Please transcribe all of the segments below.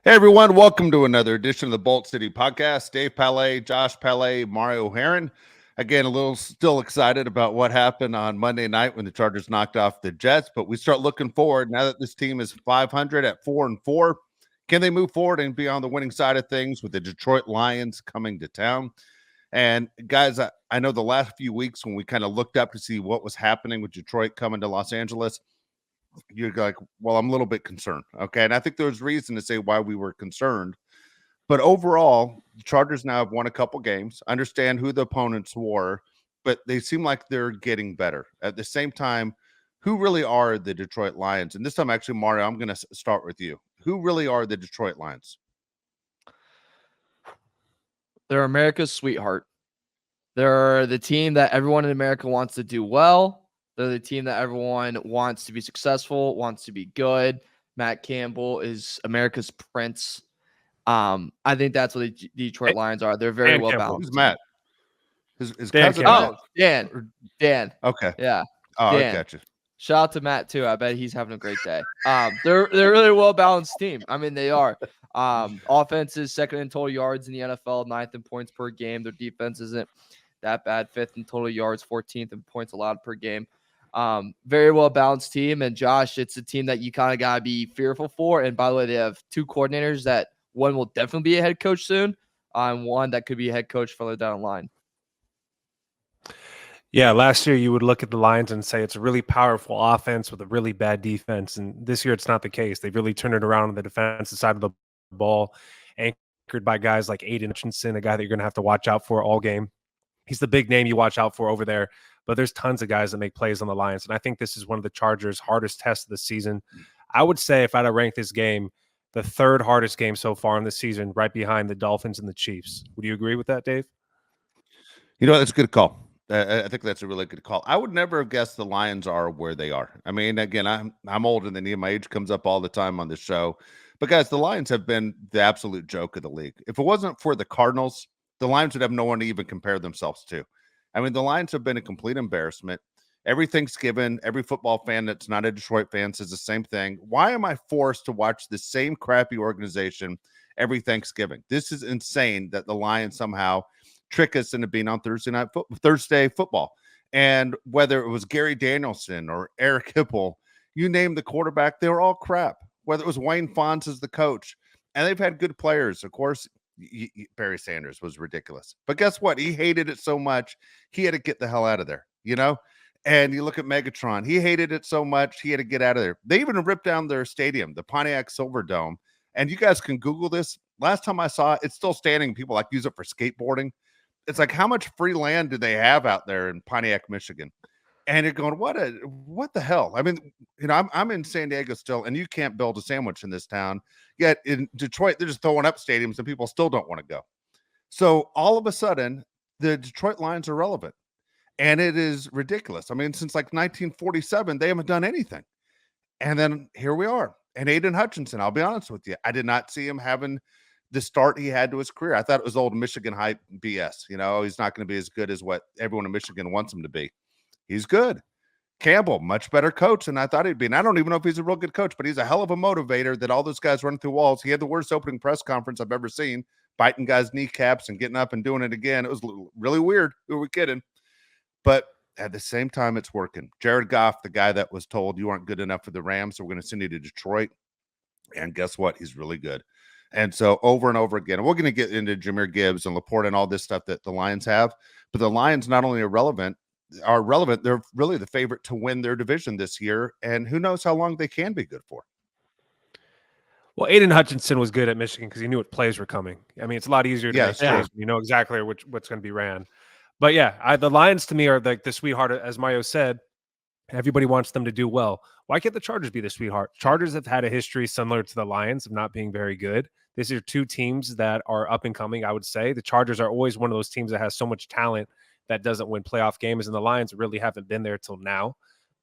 Hey everyone, welcome to another edition of the Bolt City Podcast. Dave Palais, Josh Palais, Mario Heron. Again, a little still excited about what happened on Monday night when the Chargers knocked off the Jets, but we start looking forward now that this team is 500 at 4-4. Can they move forward and be on the winning side of things with the Detroit Lions coming to town? And guys, I know the last few weeks when we kind of looked up to see what was happening with Detroit coming to Los Angeles, you're like, well, I'm a little bit concerned. Okay. And I think there's reason to say why we were concerned. But overall, the Chargers now have won a couple games, understand who the opponents were, but they seem like they're getting better. At the same time, who really are the Detroit Lions? And this time, actually, Mario, I'm going to start with you. Who really are the Detroit Lions? They're America's sweetheart. They're the team that everyone in America wants to do well. They're the team that everyone wants to be successful, wants to be good. Matt Campbell is America's prince. I think that's what the Detroit Lions are. They're very Dan well Campbell. balanced. Who's Matt? His Dan cousin? Campbell. Matt? Oh, Dan. Okay. Yeah. Oh, I Dan. got you. Shout out to Matt too. I bet he's having a great day. They're really well balanced team. I mean, they are. Offense is second in total yards in the NFL, ninth in points per game. Their defense isn't that bad, fifth in total yards, 14th in points allowed per game. Very well balanced team. And Josh, it's a team that you kind of gotta be fearful for. And by the way, they have two coordinators that one will definitely be a head coach soon, and one that could be a head coach further down the line. Yeah, last year you would look at the Lions and say it's a really powerful offense with a really bad defense. And this year it's not the case. They've really turned it around on the defensive side of the ball, anchored by guys like Aiden Hutchinson, a guy that you're going to have to watch out for all game. He's the big name you watch out for over there. But there's tons of guys that make plays on the Lions. And I think this is one of the Chargers' hardest tests of the season. I would say if I had to rank this game, the third hardest game so far in the season, right behind the Dolphins and the Chiefs. Would you agree with that, Dave? You know, that's a good call. I think that's a really good call. I would never have guessed the Lions are where they are. I mean, again, I'm older than you. My age comes up all the time on this show. But guys, the Lions have been the absolute joke of the league. If it wasn't for the Cardinals, the Lions would have no one to even compare themselves to. I mean, the Lions have been a complete embarrassment. Every Thanksgiving, every football fan that's not a Detroit fan says the same thing. Why am I forced to watch the same crappy organization every Thanksgiving? This is insane that the Lions somehow trick us into being on Thursday football. And whether it was Gary Danielson or Eric Hipple, you name the quarterback, they were all crap. Whether it was Wayne Fontes as the coach, and they've had good players. Of course, Barry Sanders was ridiculous. But guess what? He hated it so much, he had to get the hell out of there, you know? And you look at Megatron, he hated it so much, he had to get out of there. They even ripped down their stadium, the Pontiac Silverdome. And you guys can Google this. Last time I saw it, it's still standing. People like use it for skateboarding. It's like, how much free land do they have out there in Pontiac, Michigan? And you're going, what the hell? I mean, you know, I'm in San Diego still, and you can't build a sandwich in this town. Yet in Detroit, they're just throwing up stadiums, and people still don't want to go. So all of a sudden, the Detroit Lions are relevant, and it is ridiculous. I mean, since like 1947, they haven't done anything, and then here we are. And Aiden Hutchinson, I'll be honest with you, I did not see him having the start he had to his career. I thought it was old Michigan hype BS. You know, he's not going to be as good as what everyone in Michigan wants him to be. He's good. Campbell, much better coach than I thought he'd be. And I don't even know if he's a real good coach, but he's a hell of a motivator that all those guys running through walls. He had the worst opening press conference I've ever seen, biting guys' kneecaps and getting up and doing it again. It was really weird. Who are we kidding? But at the same time, it's working. Jared Goff, the guy that was told you aren't good enough for the Rams, so we're going to send you to Detroit. And guess what? He's really good. And so over and over again, we're going to get into Jahmyr Gibbs and Laporte and all this stuff that the Lions have. But the Lions not only are relevant, they're really the favorite to win their division this year. And who knows how long they can be good for. Well, Aiden Hutchinson was good at Michigan because he knew what plays were coming. I mean, it's a lot easier to make plays when you know exactly what's going to be ran. But yeah, the Lions to me are like the sweetheart, as Mario said. Everybody wants them to do well. Why can't the Chargers be the sweetheart? Chargers have had a history similar to the Lions of not being very good. These are two teams that are up and coming, I would say. The Chargers are always one of those teams that has so much talent that doesn't win playoff games, and the Lions really haven't been there till now.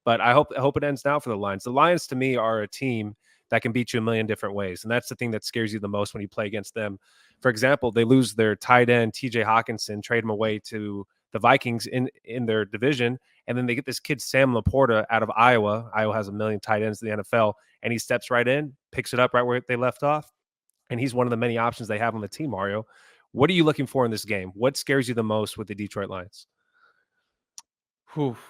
But I hope it ends now for the Lions. The Lions, to me, are a team that can beat you a million different ways, and that's the thing that scares you the most when you play against them. For example, they lose their tight end, TJ Hawkinson, trade him away to the Vikings in their division, and then they get this kid, Sam Laporta, out of Iowa. Iowa has a million tight ends in the NFL, and he steps right in, picks it up right where they left off. and he's one of the many options they have on the team, Mario. What are you looking for in this game? What scares you the most with the Detroit Lions?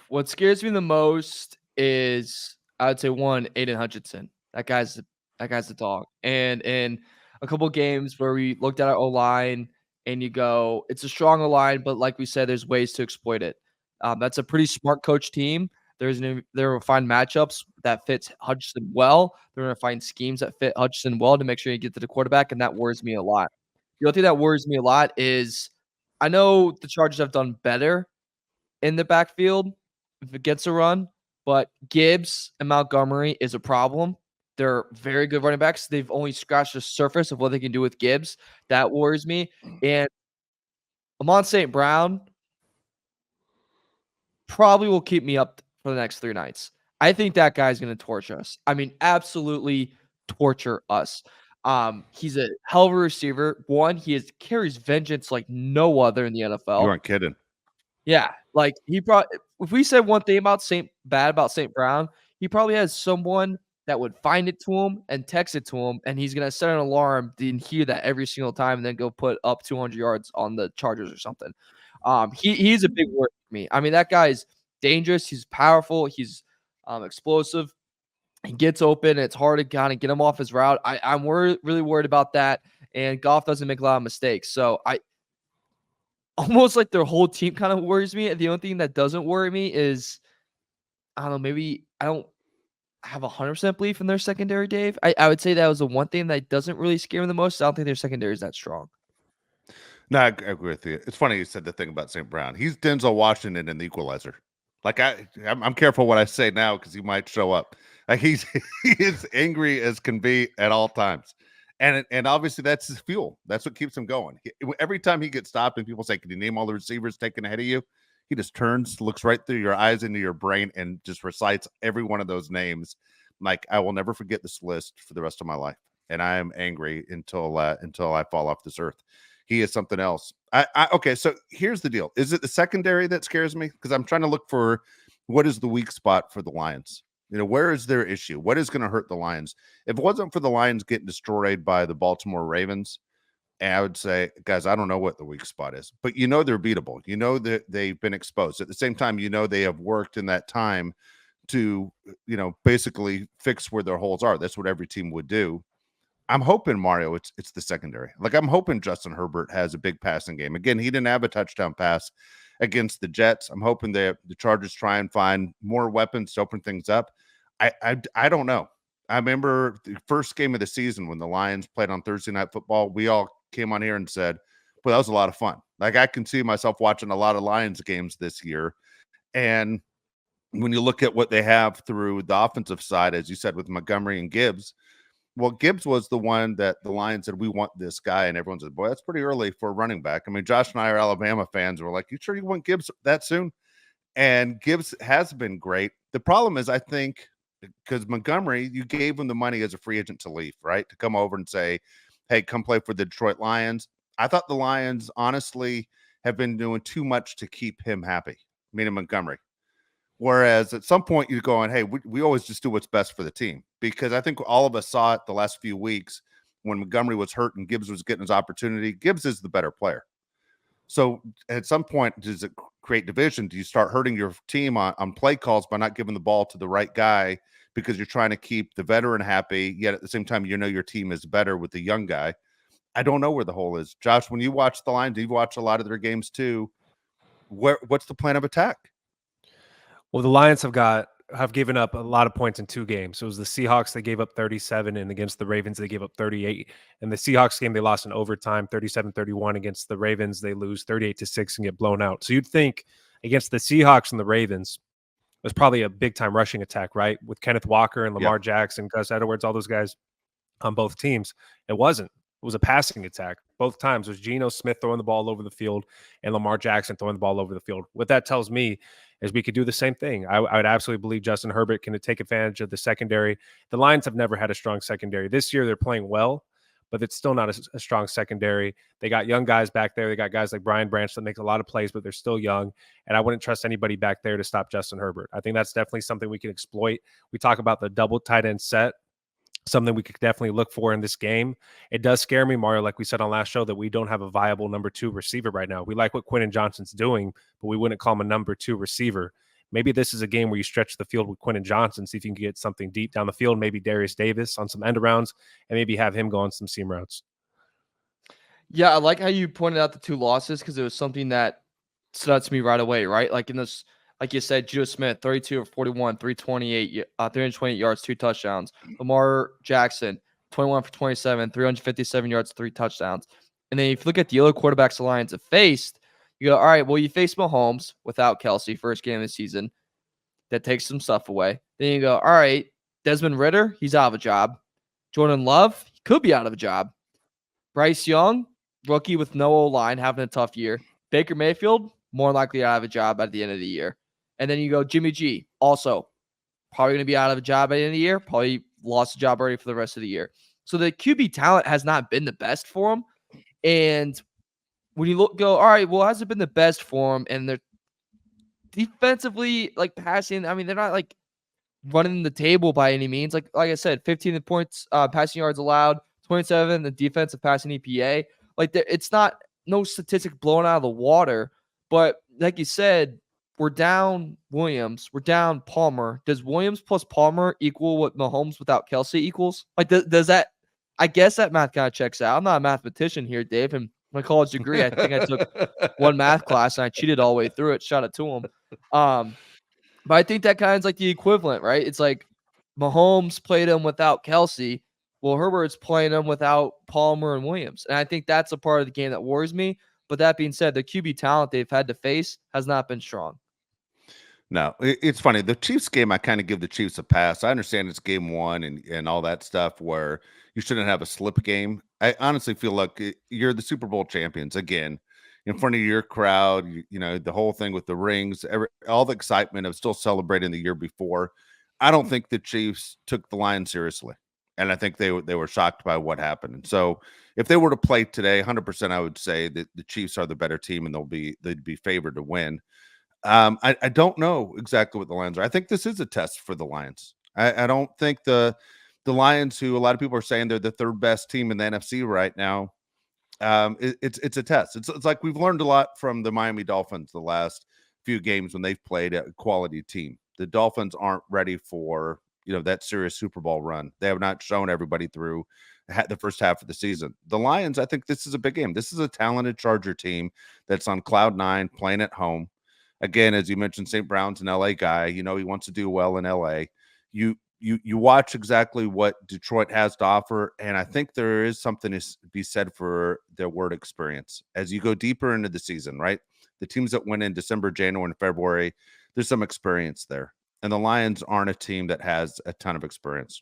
What scares me the most is, I would say, one, Aiden Hutchinson. That guy's the dog. And in a couple games where we looked at our O-line and you go, it's a strong O-line, but like we said, there's ways to exploit it. That's a pretty smart coach team. There will find matchups that fits Hutchinson well. They're going to find schemes that fit Hutchinson well to make sure you get to the quarterback, and that worries me a lot. The other thing that worries me a lot is, I know the Chargers have done better in the backfield if it gets a run, but Gibbs and Montgomery is a problem. They're very good running backs. They've only scratched the surface of what they can do with Gibbs. That worries me. And Amon St. Brown probably will keep me up for the next 3 nights. I think that guy's going to torch us. I mean, absolutely torture us. He's a hell of a receiver. One, carries vengeance like no other in the NFL. You aren't kidding. Yeah, like if we said one thing about St. Brown, he probably has someone that would find it to him and text it to him, and he's gonna set an alarm and hear that every single time, and then go put up 200 yards on the Chargers or something. He's a big word for me. I mean, that guy is dangerous. He's powerful. He's explosive. He gets open. It's hard to kind of get him off his route. I'm really worried about that. And Goff doesn't make a lot of mistakes, so almost like their whole team kind of worries me. The only thing that doesn't worry me is, I don't know, maybe I don't have 100% belief in their secondary, Dave. I would say that was the one thing that doesn't really scare me the most. I don't think their secondary is that strong. No, I agree with you. It's funny you said the thing about St. Brown. He's Denzel Washington in The Equalizer. Like I'm careful what I say now because he might show up. Like he is angry as can be at all times. And obviously that's his fuel. That's what keeps him going. Every time he gets stopped and people say, "Can you name all the receivers taken ahead of you?" He just turns, looks right through your eyes into your brain, and just recites every one of those names. Like, I will never forget this list for the rest of my life, and I am angry until I fall off this earth. He is something else. Okay, so here's the deal: is it the secondary that scares me? Because I'm trying to look for what is the weak spot for the Lions. Where is their issue? What is going to hurt the Lions? If it wasn't for the Lions getting destroyed by the Baltimore Ravens, I would say, guys, I don't know what the weak spot is, but they're beatable. That they've been exposed. At the same time, they have worked in that time to, basically fix where their holes are. That's what every team would do. I'm hoping, Mario, it's the secondary. Like, I'm hoping Justin Herbert has a big passing game. Again, he didn't have a touchdown pass against the Jets. I'm hoping that the Chargers try and find more weapons to open things up. I don't know. I remember the first game of the season when the Lions played on Thursday Night Football. We all came on here and said, "Well, that was a lot of fun." Like, I can see myself watching a lot of Lions games this year. And when you look at what they have through the offensive side, as you said, with Montgomery and Gibbs, well, Gibbs was the one that the Lions said, "We want this guy." And everyone said, "Boy, that's pretty early for a running back." I mean, Josh and I are Alabama fans. We're like, "You sure you want Gibbs that soon?" And Gibbs has been great. The problem is, I think, because Montgomery, you gave him the money as a free agent to leave, right? To come over and say, "Hey, come play for the Detroit Lions." I thought the Lions, honestly, have been doing too much to keep him happy, meaning Montgomery. Whereas at some point you're going, "Hey, we always just do what's best for the team." Because I think all of us saw it the last few weeks when Montgomery was hurt and Gibbs was getting his opportunity. Gibbs is the better player. So at some point, does it create division? Do you start hurting your team on play calls by not giving the ball to the right guy because you're trying to keep the veteran happy, yet at the same time, your team is better with the young guy? I don't know where the hole is. Josh, when you watch the Lions, you watch a lot of their games too. What's the plan of attack? Well, the Lions have given up a lot of points in 2 games. So it was the Seahawks, they gave up 37, and against the Ravens, they gave up 38. And the Seahawks game, they lost in overtime, 37-31. Against the Ravens, they lose 38-6 and get blown out. So you'd think against the Seahawks and the Ravens, it was probably a big-time rushing attack, right? With Kenneth Walker and Lamar Jackson, Gus Edwards, all those guys on both teams. It wasn't. It was a passing attack. Both times it was Geno Smith throwing the ball over the field and Lamar Jackson throwing the ball over the field. What that tells me is we could do the same thing. I would absolutely believe Justin Herbert can take advantage of the secondary. The Lions have never had a strong secondary. This year they're playing well, but it's still not a strong secondary. They got young guys back there. They got guys like Brian Branch that make a lot of plays, but they're still young. And I wouldn't trust anybody back there to stop Justin Herbert. I think that's definitely something we can exploit. We talk about the double tight end set. something we could definitely look for in this game. It does scare me, Mario, like we said on last show, that we don't have a viable number 2 receiver right now. We like what Quentin Johnston's doing, but we wouldn't call him a number 2 receiver. Maybe this is a game where you stretch the field with Quentin Johnston, see if you can get something deep down the field, maybe Darius Davis on some end arounds, and maybe have him go on some seam routes. Yeah, I like how you pointed out the 2 losses because it was something that stood out to me right away, right? Like in this, like you said, Judah Smith, 32 of 41, 328 yards, 2 touchdowns. Lamar Jackson, 21 for 27, 357 yards, 3 touchdowns. And then if you look at the other quarterbacks the Lions have faced, you go, all right, well, you face Mahomes without Kelsey, first game of the season. That takes some stuff away. Then you go, all right, Desmond Ridder, he's out of a job. Jordan Love, he could be out of a job. Bryce Young, rookie with no O-line, having a tough year. Baker Mayfield, more likely out of a job at the end of the year. And then you go Jimmy G, also probably going to be out of a job at the end of the year, probably lost a job already for the rest of the year. So the QB talent has not been the best for him. And when you go, all right, well, has it been the best for him? And they're defensively, like passing, I mean, they're not like running the table by any means. Like I said, 15 points passing yards allowed, 27 the defensive passing EPA. Like it's not no statistic blown out of the water, but like you said, we're down Williams, we're down Palmer. Does Williams plus Palmer equal what Mahomes without Kelsey equals? Like does that? I guess that math kind of checks out. I'm not a mathematician here, Dave, and my college degree, I think I took one math class and I cheated all the way through it. Shout out to him. But I think that kind of is like the equivalent, right? It's like Mahomes played him without Kelsey. Well, Herbert's playing him without Palmer and Williams. And I think that's a part of the game that worries me. But that being said, the QB talent they've had to face has not been strong. No, it's funny. The Chiefs game, I kind of give the Chiefs a pass. I understand it's game 1 and all that stuff where you shouldn't have a slip game. I honestly feel like you're the Super Bowl champions again in front of your crowd. You know, the whole thing with the rings, all the excitement of still celebrating the year before. I don't think the Chiefs took the Lions seriously. And I think they were shocked by what happened. And so if they were to play today, 100%, I would say that the Chiefs are the better team and they'd be favored to win. I don't know exactly what the Lions are. I think this is a test for the Lions. I don't think the Lions, who a lot of people are saying they're the 3rd best team in the NFC right now, it's a test. It's like we've learned a lot from the Miami Dolphins the last few games when they've played a quality team. The Dolphins aren't ready for that serious Super Bowl run. They have not shown everybody through the first half of the season. The Lions, I think this is a big game. This is a talented Charger team that's on cloud 9 playing at home. Again, as you mentioned, St. Brown's an LA guy. He wants to do well in LA. You watch exactly what Detroit has to offer, and I think there is something to be said for their word experience. As you go deeper into the season, right? The teams that went in December, January, and February, there's some experience there. And the Lions aren't a team that has a ton of experience.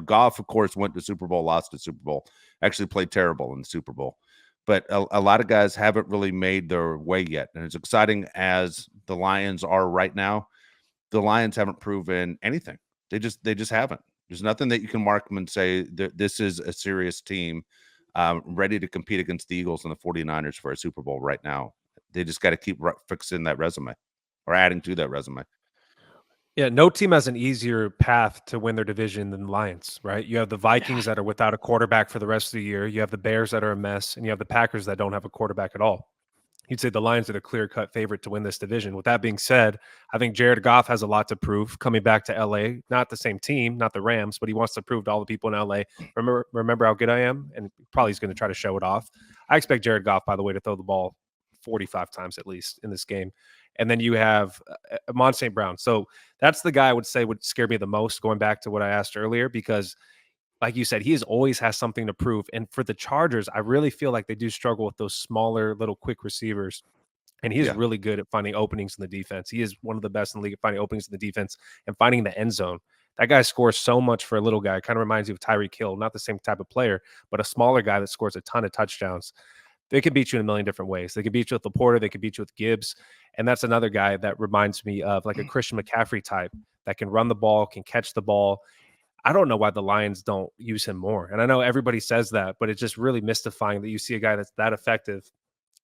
Goff, of course, went to Super Bowl, lost to Super Bowl, actually played terrible in the Super Bowl. But a lot of guys haven't really made their way yet. And as exciting as the Lions are right now, the Lions haven't proven anything. They just haven't. There's nothing that you can mark them and say that this is a serious team ready to compete against the Eagles and the 49ers for a Super Bowl right now. They just got to keep fixing that resume or adding to that resume. Yeah, no team has an easier path to win their division than the Lions, right? You have the Vikings that are without a quarterback for the rest of the year. You have the Bears that are a mess, and you have the Packers that don't have a quarterback at all. You'd say the Lions are the clear-cut favorite to win this division. With that being said, I think Jared Goff has a lot to prove coming back to LA. Not the same team, not the Rams, but he wants to prove to all the people in LA, remember how good I am? And probably he's going to try to show it off. I expect Jared Goff, by the way, to throw the ball 45 times at least in this game. And then you have Amon St. Brown. So that's the guy I would say would scare me the most, going back to what I asked earlier, because like you said, he always has something to prove. And for the Chargers, I really feel like they do struggle with those smaller, little quick receivers. And he is really good at finding openings in the defense. He is one of the best in the league at finding openings in the defense and finding the end zone. That guy scores so much for a little guy. It kind of reminds you of Tyreek Hill, not the same type of player, but a smaller guy that scores a ton of touchdowns. They can beat you in a million different ways. They can beat you with Laporta. They can beat you with Gibbs. And that's another guy that reminds me of like a Christian McCaffrey type that can run the ball, can catch the ball. I don't know why the Lions don't use him more. And I know everybody says that, but it's just really mystifying that you see a guy that's that effective,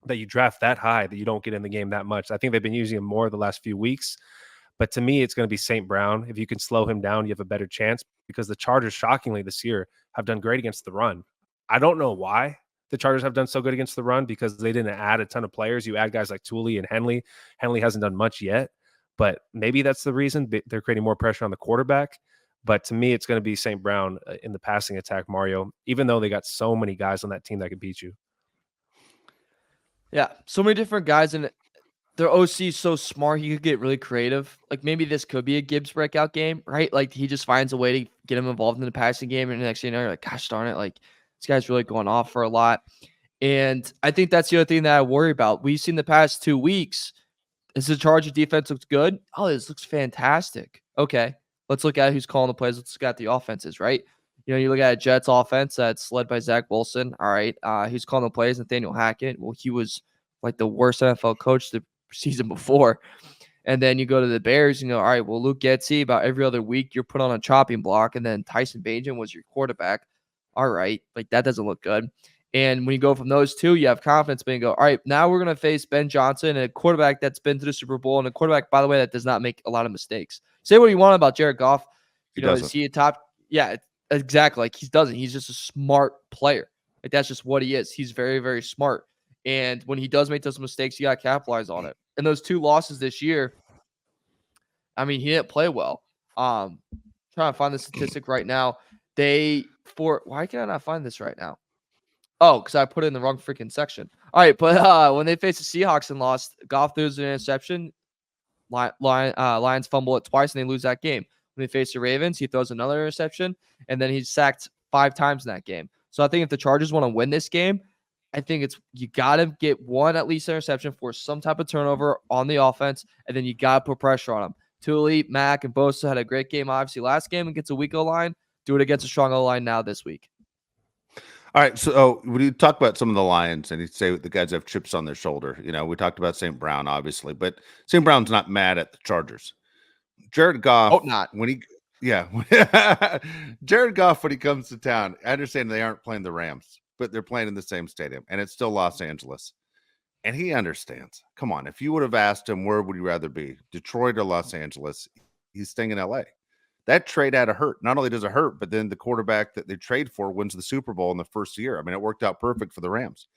that you draft that high, that you don't get in the game that much. I think they've been using him more the last few weeks. But to me, it's going to be St. Brown. If you can slow him down, you have a better chance, because the Chargers, shockingly this year, have done great against the run. I don't know why the Chargers have done so good against the run, because they didn't add a ton of players. You add guys like Tooley and Henley. Henley hasn't done much yet, but maybe that's the reason. They're creating more pressure on the quarterback. But to me, it's going to be St. Brown in the passing attack, Mario, even though they got so many guys on that team that could beat you. Yeah, so many different guys, and their OC is so smart. He could get really creative. Like, maybe this could be a Gibbs breakout game, right? Like, he just finds a way to get him involved in the passing game, and the next thing you know, you're like, gosh darn it, like, this guy's really going off for a lot. And I think that's the other thing that I worry about. We've seen the past 2 weeks, is the Charger defense looks good? Oh, this looks fantastic. Okay, let's look at who's calling the plays. Let's look at the offenses, right? You know, you look at a Jets offense that's led by Zach Wilson. All right, who's calling the plays? Nathaniel Hackett. Well, he was like the worst NFL coach the season before. And then you go to the Bears, all right, well, Luke Getsy, about every other week, you're put on a chopping block, and then Tyson Bagent was your quarterback. All right, like, that doesn't look good. And when you go from those two, you have confidence, but you go, all right, now we're going to face Ben Johnson, a quarterback that's been to the Super Bowl, and a quarterback, by the way, that does not make a lot of mistakes. Say what you want about Jared Goff. Is he a top? Yeah, exactly. Like, he doesn't. He's just a smart player. Like, that's just what he is. He's very, very smart. And when he does make those mistakes, you got to capitalize on it. And those 2 losses this year, I mean, he didn't play well. Trying to find the statistic right now. Why can I not find this right now? Oh, because I put it in the wrong freaking section. All right, but when they faced the Seahawks and lost, Goff throws an interception. Lions fumble it twice, and they lose that game. When they face the Ravens, he throws another interception, and then he's sacked 5 times in that game. So I think if the Chargers want to win this game, I think you got to get one at least interception, for some type of turnover on the offense, and then you got to put pressure on them. Tooley, Mack, and Bosa had a great game, obviously, last game against a weak O-line. Do it against a strong O-line now this week. All right, so when you talk about some of the Lions and you say the guys have chips on their shoulder, we talked about St. Brown, obviously, but St. Brown's not mad at the Chargers. Jared Goff, Hope not. Jared Goff, when he comes to town, I understand they aren't playing the Rams, but they're playing in the same stadium, and it's still Los Angeles. And he understands. Come on, if you would have asked him, where would you rather be, Detroit or Los Angeles? He's staying in LA. That trade had to hurt. Not only does it hurt, but then the quarterback that they trade for wins the Super Bowl in the first year. I mean, it worked out perfect for the Rams.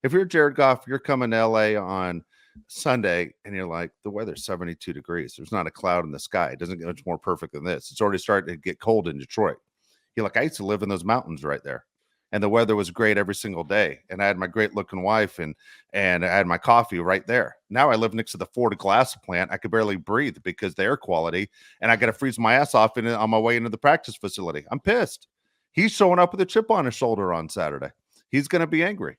If you're Jared Goff, you're coming to LA on Sunday, and you're like, the weather's 72 degrees. There's not a cloud in the sky. It doesn't get much more perfect than this. It's already starting to get cold in Detroit. You're like, I used to live in those mountains right there, and the weather was great every single day. And I had my great looking wife, and I had my coffee right there. Now I live next to the Ford glass plant. I could barely breathe because the air quality, and I got to freeze my ass off on my way into the practice facility. I'm pissed. He's showing up with a chip on his shoulder on Saturday. He's going to be angry.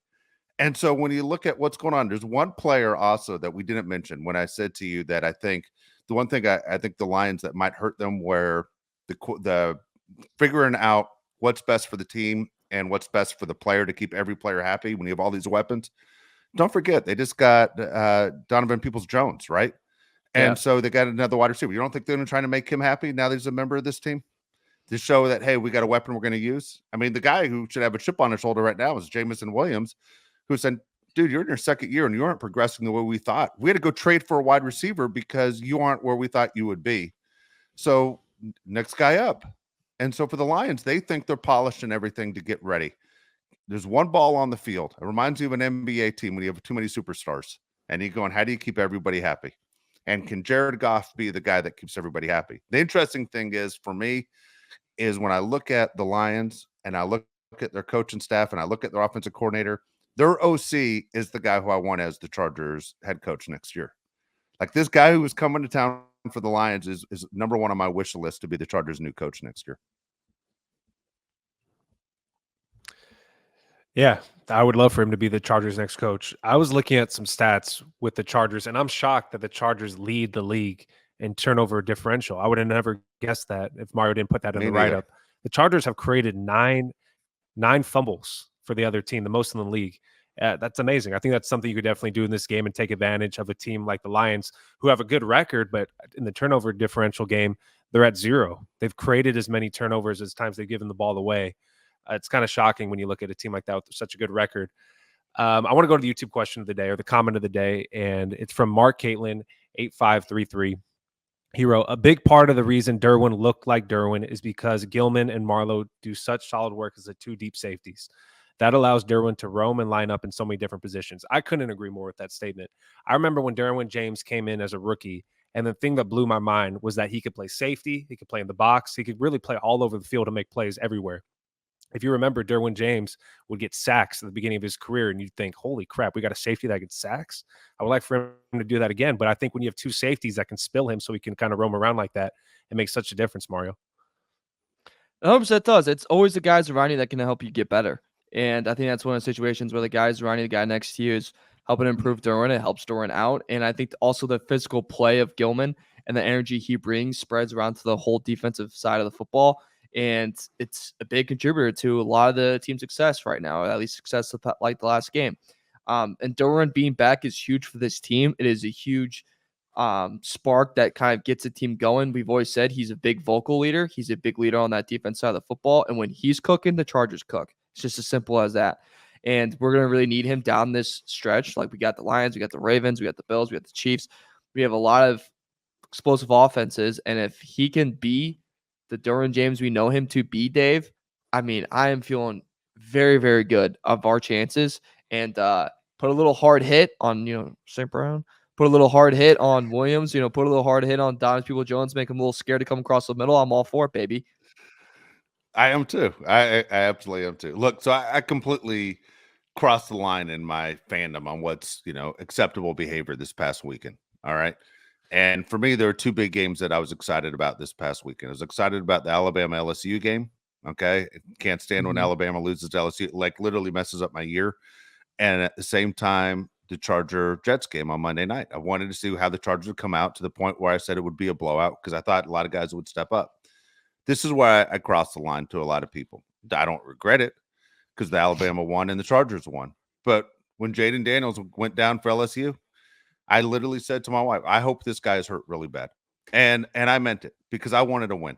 And so when you look at what's going on, there's one player also that we didn't mention when I said to you that I think the one thing I think the Lions that might hurt them, where the figuring out what's best for the team and what's best for the player to keep every player happy when you have all these weapons. Don't forget, they just got Donovan Peoples-Jones, right? And so they got another wide receiver. You don't think they're trying to make him happy now that he's a member of this team? To show that, hey, we got a weapon we're going to use? I mean, the guy who should have a chip on his shoulder right now is Jameson Williams, who said, dude, you're in your second year and you aren't progressing the way we thought. We had to go trade for a wide receiver because you aren't where we thought you would be. So next guy up. And so for the Lions, they think they're polishing everything to get ready. There's one ball on the field. It reminds you of an NBA team when you have too many superstars. And you're going, how do you keep everybody happy? And can Jared Goff be the guy that keeps everybody happy? The interesting thing is, for me, is when I look at the Lions and I look at their coaching staff and I look at their offensive coordinator, their OC is the guy who I want as the Chargers head coach next year. Like, this guy who is coming to town for the Lions is number one on my wish list to be the Chargers' new coach next year. Yeah, I would love for him to be the Chargers' next coach. I was looking at some stats with the Chargers, and I'm shocked that the Chargers lead the league in turnover differential. I would have never guessed that if Mario didn't put that in the write-up. The Chargers have created nine fumbles for the other team, the most in the league. That's amazing. I think that's something you could definitely do in this game and take advantage of a team like the Lions, who have a good record, but in the turnover differential game, they're at 0. They've created as many turnovers as times they've given the ball away. It's kind of shocking when you look at a team like that with such a good record. I want to go to the YouTube question of the day, or the comment of the day, and it's from Mark Caitlin 8533. He wrote, a big part of the reason Derwin looked like Derwin is because Gilman and Marlowe do such solid work as the two deep safeties. That allows Derwin to roam and line up in so many different positions. I couldn't agree more with that statement. I remember when Derwin James came in as a rookie, and the thing that blew my mind was that he could play safety, he could play in the box, he could really play all over the field and make plays everywhere. If you remember, Derwin James would get sacks at the beginning of his career, and you'd think, holy crap, we got a safety that gets sacks. I would like for him to do that again. But I think when you have two safeties that can spill him so he can kind of roam around like that, it makes such a difference, Mario. 100% does. It's always the guys around you that can help you get better. And I think that's one of the situations where the guys around you, the guy next to you, is helping improve Derwin. It helps Derwin out. And I think also the physical play of Gilman and the energy he brings spreads around to the whole defensive side of the football. And it's a big contributor to a lot of the team's success right now, at least success like the last game. And Derwin being back is huge for this team. It is a huge spark that kind of gets the team going. We've always said he's a big vocal leader. He's a big leader on that defense side of the football. And when he's cooking, the Chargers cook. It's just as simple as that. And we're going to really need him down this stretch. Like we got the Lions, we got the Ravens, we got the Bills, we got the Chiefs. We have a lot of explosive offenses. And if he can be the Derwin James we know him to be, Dave, I mean, I am feeling very, very good of our chances. And put a little hard hit on, St. Brown. Put a little hard hit on Williams. Put a little hard hit on Donovan Peoples-Jones. Make him a little scared to come across the middle. I'm all for it, baby. I am too. I absolutely am too. Look, so I completely crossed the line in my fandom on what's acceptable behavior this past weekend. All right. And for me, there are two big games that I was excited about this past weekend. I was excited about the Alabama LSU game. Okay. Can't stand when Alabama loses to LSU, like literally messes up my year. And at the same time, the Charger Jets game on Monday night. I wanted to see how the Chargers would come out to the point where I said it would be a blowout because I thought a lot of guys would step up. This is why I crossed the line to a lot of people. I don't regret it because the Alabama won and the Chargers won. But when Jaden Daniels went down for LSU, I literally said to my wife, I hope this guy is hurt really bad. And I meant it because I wanted to win.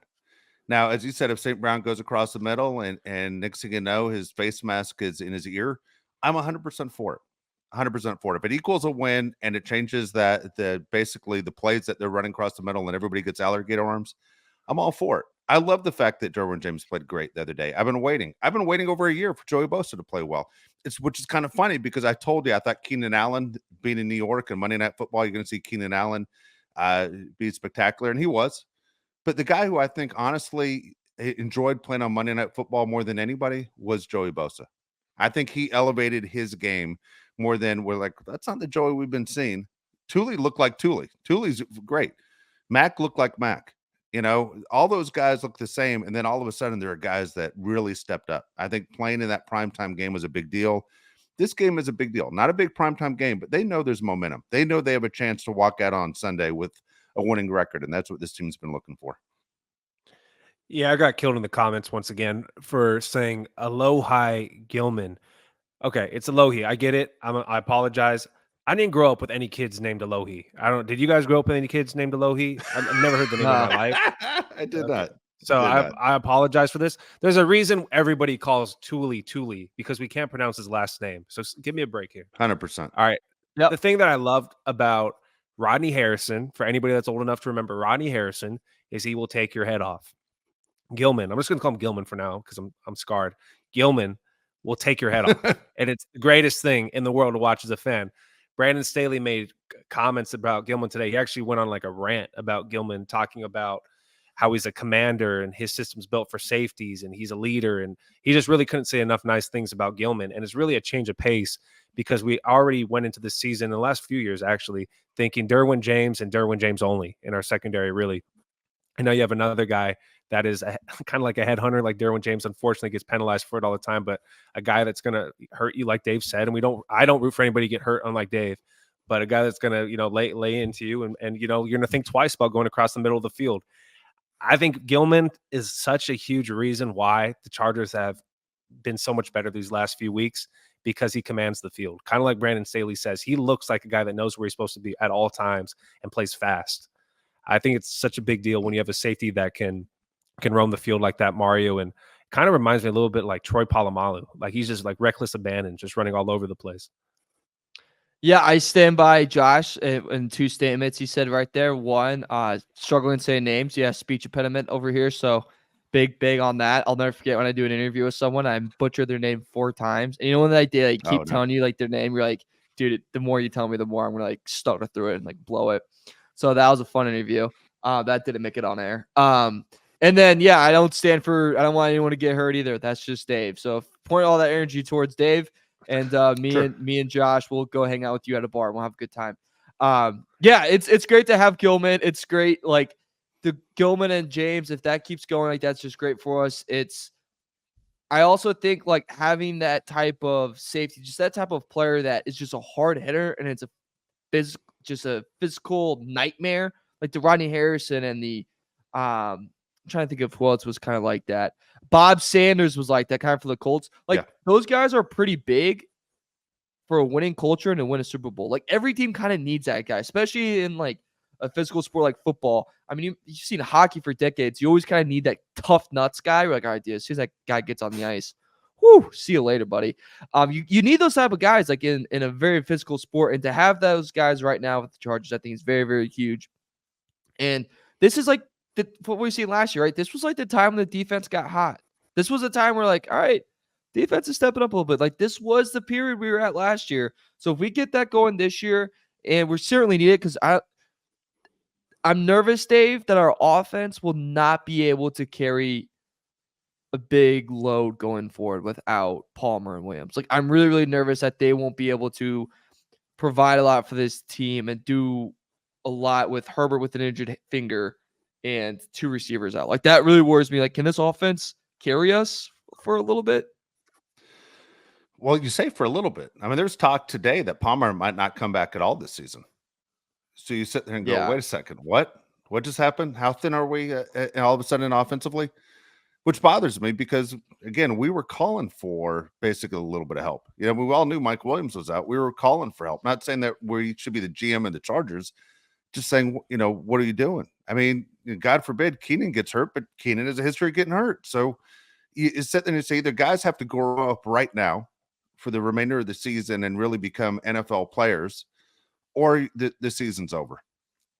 Now, as you said, if St. Brown goes across the middle and next thing you know, his face mask is in his ear, I'm 100% for it. 100% for it. If it equals a win and it changes basically the plays that they're running across the middle and everybody gets alligator arms, I'm all for it. I love the fact that Derwin James played great the other day. I've been waiting over a year for Joey Bosa to play well. Which is kind of funny because I told you I thought Keenan Allen being in New York and Monday Night Football, you're going to see Keenan Allen be spectacular, and he was. But the guy who I think honestly enjoyed playing on Monday Night Football more than anybody was Joey Bosa. I think he elevated his game more than we're like, that's not the Joey we've been seeing. Tuli looked like Tuli. Tuli's great. Mac looked like Mac. All those guys look the same. And then all of a sudden there are guys that really stepped up. I think playing in that primetime game was a big deal. This game is a big deal. Not a big primetime game, but they know there's momentum. They know they have a chance to walk out on Sunday with a winning record. And that's what this team's been looking for. Yeah, I got killed in the comments once again for saying Alohi Gilman. Okay, it's Alohi. I get it. I apologize. I didn't grow up with any kids named Alohi. Did you guys grow up with any kids named Alohi? I've never heard the name in my life. I did not. So I apologize for this. There's a reason everybody calls Tuli because we can't pronounce his last name. So give me a break here. 100%. All right. Yep. The thing that I loved about Rodney Harrison, for anybody that's old enough to remember Rodney Harrison, is he will take your head off. Gilman, I'm just going to call him Gilman for now because I'm scarred. Gilman will take your head off. And it's the greatest thing in the world to watch as a fan. Brandon Staley made comments about Gilman today. He actually went on like a rant about Gilman, talking about how he's a commander and his system's built for safeties and he's a leader. And he just really couldn't say enough nice things about Gilman. And it's really a change of pace because we already went into the season in the last few years, actually thinking Derwin James and Derwin James only in our secondary, really. And now you have another guy that is kind of like a headhunter, like Derwin James, unfortunately gets penalized for it all the time, but a guy that's going to hurt you, like Dave said. And I don't root for anybody to get hurt, unlike Dave, but a guy that's going to, lay into you. And you're going to think twice about going across the middle of the field. I think Gilman is such a huge reason why the Chargers have been so much better these last few weeks, because he commands the field. Kind of like Brandon Staley says, he looks like a guy that knows where he's supposed to be at all times and plays fast. I think it's such a big deal when you have a safety that can roam the field like that, Mario, and kind of reminds me a little bit like Troy Polamalu. Like he's just like reckless abandon, just running all over the place. Yeah, I stand by Josh in two statements he said right there. One, struggling saying names. Yeah, speech impediment over here. So big on that. I'll never forget when I do an interview with someone, I butchered their name 4 times. And you know when I did, like, keep Oh, no. telling you like their name, you're like, dude, the more you tell me, the more I'm gonna like stutter through it and like blow it. So that was a fun interview. That didn't make it on air. And then yeah, I don't want anyone to get hurt either. That's just Dave. So point all that energy towards Dave. And Sure. me and Josh will go hang out with you at a bar. We'll have a good time. Yeah, it's great to have Gilman. It's great, like the Gilman and James. If that keeps going, like that's just great for us. I also think like having that type of safety, just that type of player that is just a hard hitter and it's just a physical nightmare, like the Rodney Harrison and the I'm trying to think of who else was kind of like that. Bob Sanders was like that kind of for the Colts. Like those guys are pretty big for a winning culture and to win a Super Bowl. Like every team kind of needs that guy, especially in like a physical sport like football. I mean, you've seen hockey for decades. You always kind of need that tough nuts guy. You're like, all right, dude, as soon as that guy gets on the ice, whoo, see you later, buddy. You need those type of guys like in a very physical sport, and to have those guys right now with the Chargers, I think is very, very huge. And this is like what we seen last year, right? This was like the time when the defense got hot. This was a time where like, all right, defense is stepping up a little bit. Like this was the period we were at last year. So if we get that going this year, and we certainly need it, because I'm nervous, Dave, that our offense will not be able to carry a big load going forward without Palmer and Williams. Like I'm really, really nervous that they won't be able to provide a lot for this team and do a lot with Herbert with an injured finger and 2 receivers out. Like that really worries me. Like, can this offense carry us for a little bit? Well, you say for a little bit. I mean, there's talk today that Palmer might not come back at all this season. So you sit there and go, Yeah. wait a second, what? What just happened? How thin are we all of a sudden offensively? Which bothers me because, again, we were calling for basically a little bit of help. You know, we all knew Mike Williams was out. We were calling for help. Not saying that we should be the GM and the Chargers, just saying, you know, what are you doing? I mean, God forbid Keenan gets hurt, but Keenan has a history of getting hurt. So you sit there and say the guys have to grow up right now for the remainder of the season and really become NFL players, or the season's over.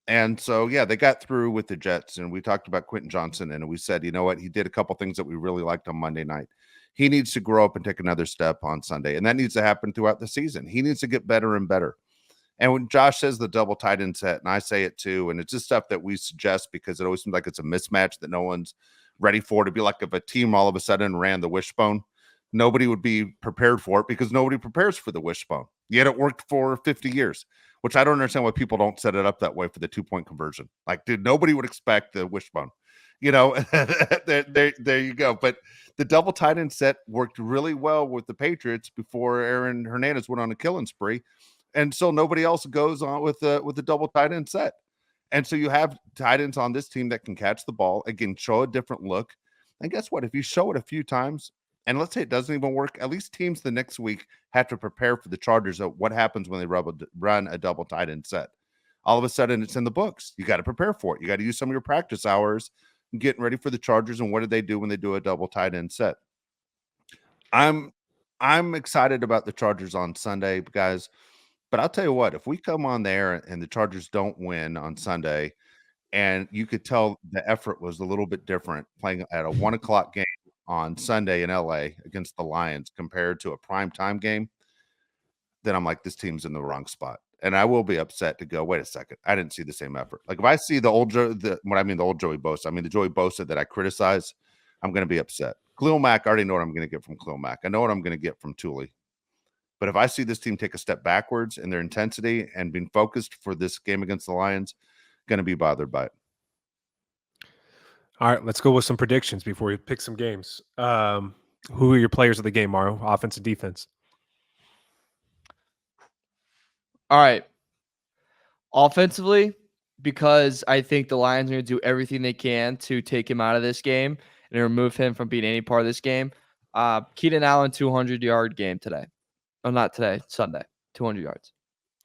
And so, yeah, they got through with the Jets, and we talked about Quentin Johnson, and we said, you know what, he did a couple things that we really liked on Monday night. He needs to grow up and take another step on Sunday, and that needs to happen throughout the season. He needs to get better and better. And when Josh says the double tight end set, and I say it too, and it's just stuff that we suggest because it always seems like it's a mismatch that no one's ready for. To be like if a team all of a sudden ran the wishbone, nobody would be prepared for it because nobody prepares for the wishbone. Yet it worked for 50 years, which I don't understand why people don't set it up that way for the 2-point conversion. Like, dude, nobody would expect the wishbone. You know, there you go. But the double tight end set worked really well with the Patriots before Aaron Hernandez went on a killing spree. And so nobody else goes on with the double tight end set. And so you have tight ends on this team that can catch the ball, again, show a different look. And guess what? If you show it a few times, and let's say it doesn't even work, at least teams the next week have to prepare for the Chargers of what happens when they run a double tight end set. All of a sudden, it's in the books. You got to prepare for it. You got to use some of your practice hours getting ready for the Chargers. And what do they do when they do a double tight end set? I'm excited about the Chargers on Sunday, guys. But I'll tell you what, if we come on there and the Chargers don't win on Sunday, and you could tell the effort was a little bit different playing at a 1:00 game on Sunday in LA against the Lions compared to a primetime game, then I'm like, this team's in the wrong spot. And I will be upset to go, wait a second, I didn't see the same effort. Like if I see the old Joey Bosa, I mean the Joey Bosa that I criticize, I'm going to be upset. Khalil Mack, I already know what I'm going to get from Khalil Mack. I know what I'm going to get from Thule. But if I see this team take a step backwards in their intensity and being focused for this game against the Lions, going to be bothered by it. All right, let's go with some predictions before we pick some games. Who are your players of the game, Mario? Offense and defense. All right. Offensively, because I think the Lions are going to do everything they can to take him out of this game and remove him from being any part of this game. Keenan Allen, 200-yard game today. Oh, not today, Sunday. 200 yards.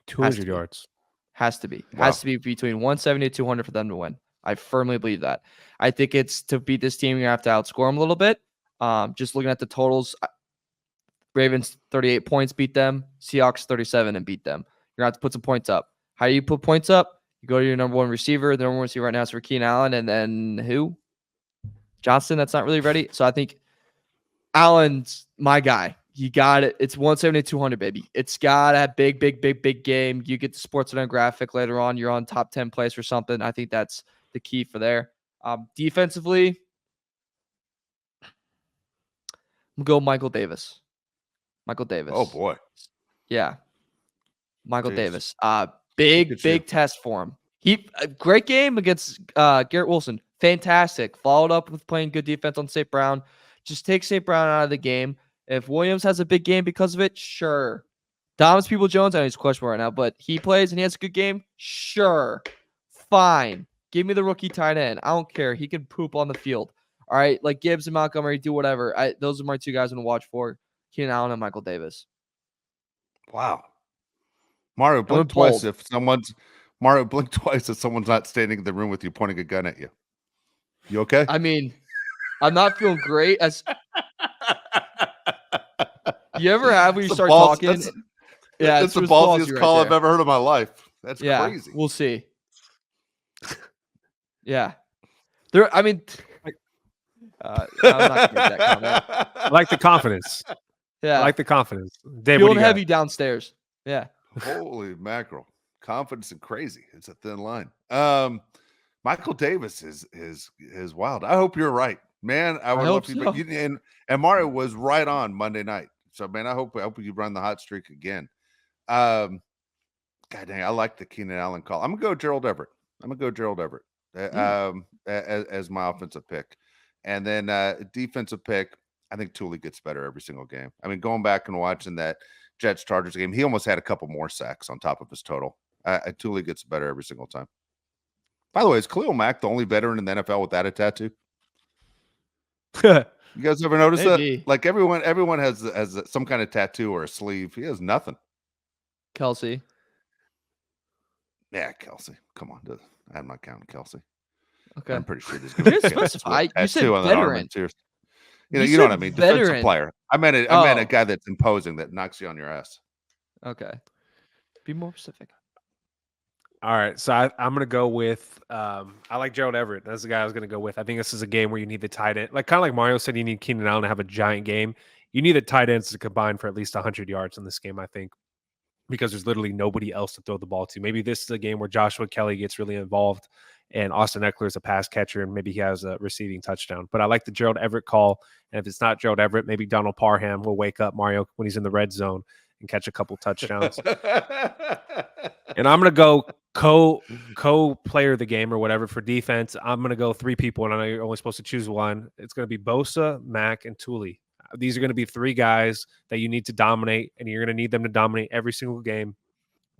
200 yards. Has to be. Wow. Has to be between 170 and 200 for them to win. I firmly believe that. I think it's to beat this team, you're going to have to outscore them a little bit. Just looking at the totals, Ravens 38 points beat them. Seahawks 37 and beat them. You're going to have to put some points up. How do you put points up? You go to your number one receiver. The number one receiver right now is for Keenan Allen. And then who? Johnson, that's not really ready. So I think Allen's my guy. You got it. It's 170, 200, baby. It's got a big game. You get the SportsCenter graphic later on. You're on top 10 place or something. I think that's the key for there. Defensively, I'm going to go Michael Davis. Michael Davis. Oh, boy. Yeah. Michael Jeez. Davis. Big test for him. A great game against Garrett Wilson. Fantastic. Followed up with playing good defense on St. Brown. Just take St. Brown out of the game. If Williams has a big game because of it, sure. Dominus People-Jones, I know he's questionable right now, but he plays and he has a good game, sure. Fine. Give me the rookie tight end. I don't care. He can poop on the field. All right, like Gibbs and Montgomery, do whatever. Those are my two guys I'm going to watch for. Keenan Allen and Michael Davis. Wow. Mario, blink twice if someone's not standing in the room with you pointing a gun at you. You okay? I mean, I'm not feeling great. You ever have when you start talking? That's the ballsiest call I've ever heard in my life. That's crazy. We'll see. Yeah. I'm not gonna make that comment. I like the confidence. Yeah. I like the confidence. Dave, feeling heavy downstairs. Yeah. Holy mackerel. Confidence and crazy. It's a thin line. Michael Davis is wild. I hope you're right. Man, I would love you. So. And Mario was right on Monday night. So, man, I hope you run the hot streak again. God dang, I like the Keenan Allen call. I'm going to go Gerald Everett. As my offensive pick. And then defensive pick, I think Thule gets better every single game. I mean, going back and watching that Jets-Chargers game, he almost had a couple more sacks on top of his total. Thule gets better every single time. By the way, is Khalil Mack the only veteran in the NFL without a tattoo? You guys ever notice that? Like everyone has some kind of tattoo or a sleeve. He has nothing. Kelsey. Yeah, Kelsey. Come on. I'm not counting Kelsey. Okay. I'm pretty sure there's going to be a specify. You said veteran. You know what I mean? Defensive player. I meant a guy that's imposing that knocks you on your ass. Okay. Be more specific. All right, so I'm going to go with I like Gerald Everett. That's the guy I was going to go with. I think this is a game where you need the tight end. Like kind of like Mario said, you need Keenan Allen to have a giant game. You need the tight ends to combine for at least 100 yards in this game, I think, because there's literally nobody else to throw the ball to. Maybe this is a game where Joshua Kelly gets really involved and Austin Eckler is a pass catcher and maybe he has a receiving touchdown. But I like the Gerald Everett call. And if it's not Gerald Everett, maybe Donald Parham will wake up Mario when he's in the red zone and catch a couple touchdowns. And I'm going to go co-player of the game or whatever for defense. I'm going to go three people, and I know you're only supposed to choose one. It's going to be Bosa, Mack, and Thule. These are going to be three guys that you need to dominate, and you're going to need them to dominate every single game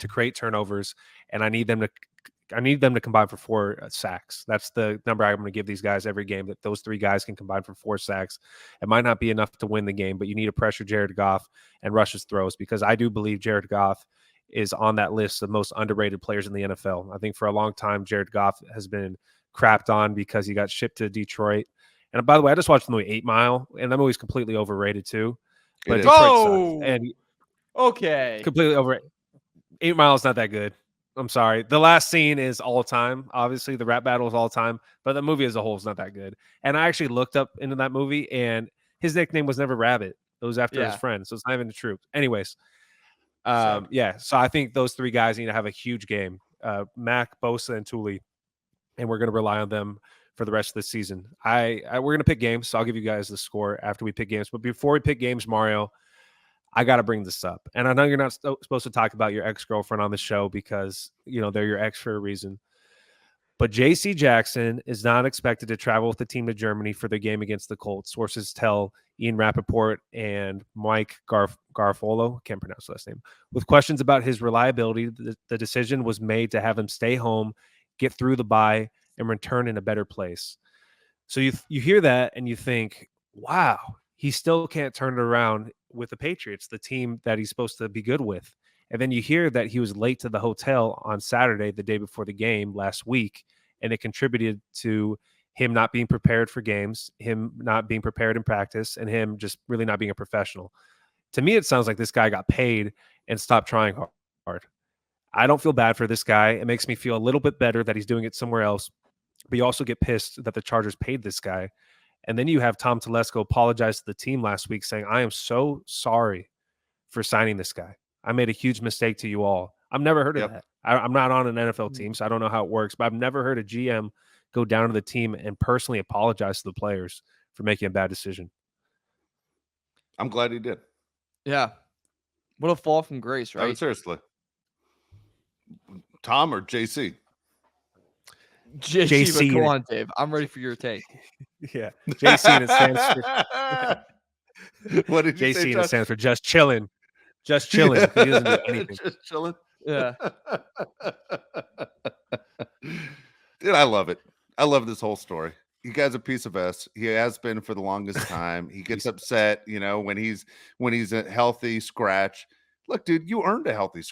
to create turnovers. And I need them to combine for 4 sacks. That's the number I'm going to give these guys every game, that those 3 guys can combine for 4 sacks. It might not be enough to win the game, but you need to pressure Jared Goff and rush his throws, because I do believe Jared Goff is on that list of most underrated players in the NFL. I think for a long time, Jared Goff has been crapped on because he got shipped to Detroit. And by the way, I just watched the movie 8 Mile, and that movie's completely overrated too. But Detroit sucks. And okay, completely overrated. 8 Mile is not that good. I'm sorry. The last scene is all time. Obviously, the rap battle is all time, but the movie as a whole is not that good. And I actually looked up into that movie, and his nickname was never Rabbit. It was after his friend, so it's not even the truth. Anyways, yeah. So I think those 3 guys need to have a huge game. Mack, Bosa, and Thule, and we're going to rely on them for the rest of the season. We're going to pick games, so I'll give you guys the score after we pick games. But before we pick games, Mario, I got to bring this up. And I know you're not supposed to talk about your ex-girlfriend on the show because, they're your ex for a reason. But J.C. Jackson is not expected to travel with the team to Germany for the game against the Colts. Sources tell Ian Rappaport and Mike Garafolo, can't pronounce the last name, with questions about his reliability. The decision was made to have him stay home, get through the bye, and return in a better place. So you hear that and you think, wow, he still can't turn it around with the Patriots, the team that he's supposed to be good with. And then you hear that he was late to the hotel on Saturday, the day before the game last week, and it contributed to him not being prepared for games, him not being prepared in practice, and him just really not being a professional. To me, it sounds like this guy got paid and stopped trying hard. I don't feel bad for this guy. It makes me feel a little bit better that he's doing it somewhere else. But you also get pissed that the Chargers paid this guy. And then you have Tom Telesco apologize to the team last week saying, I am so sorry for signing this guy. I made a huge mistake to you all. I've never heard of that. I'm not on an NFL team, so I don't know how it works, but I've never heard a GM go down to the team and personally apologize to the players for making a bad decision. I'm glad he did. Yeah. What a fall from grace, I mean, right? seriously. Tom or JC? JC, but go on, Dave. I'm ready for your take. Yeah. JC and it stands for what did you JC say, and Josh? it stands for just chilling. Just chilling. He doesn't do anything. Just chilling. Yeah. Dude, I love it. I love this whole story. You guy's a piece of us. He has been for the longest time. He gets upset, when he's a healthy scratch. Look, dude, you earned a healthy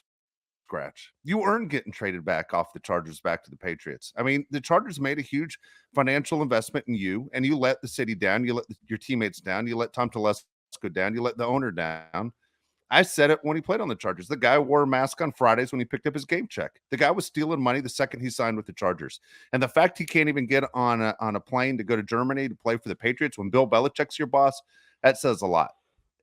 scratch. You earned getting traded back off the Chargers back to the Patriots. I mean, the Chargers made a huge financial investment in you, and you let the city down. You let your teammates down. You let Tom Telesco down. You let the owner down. I said it when he played on the Chargers. The guy wore a mask on Fridays when he picked up his game check. The guy was stealing money the second he signed with the Chargers. And the fact he can't even get on a plane to go to Germany to play for the Patriots when Bill Belichick's your boss, that says a lot.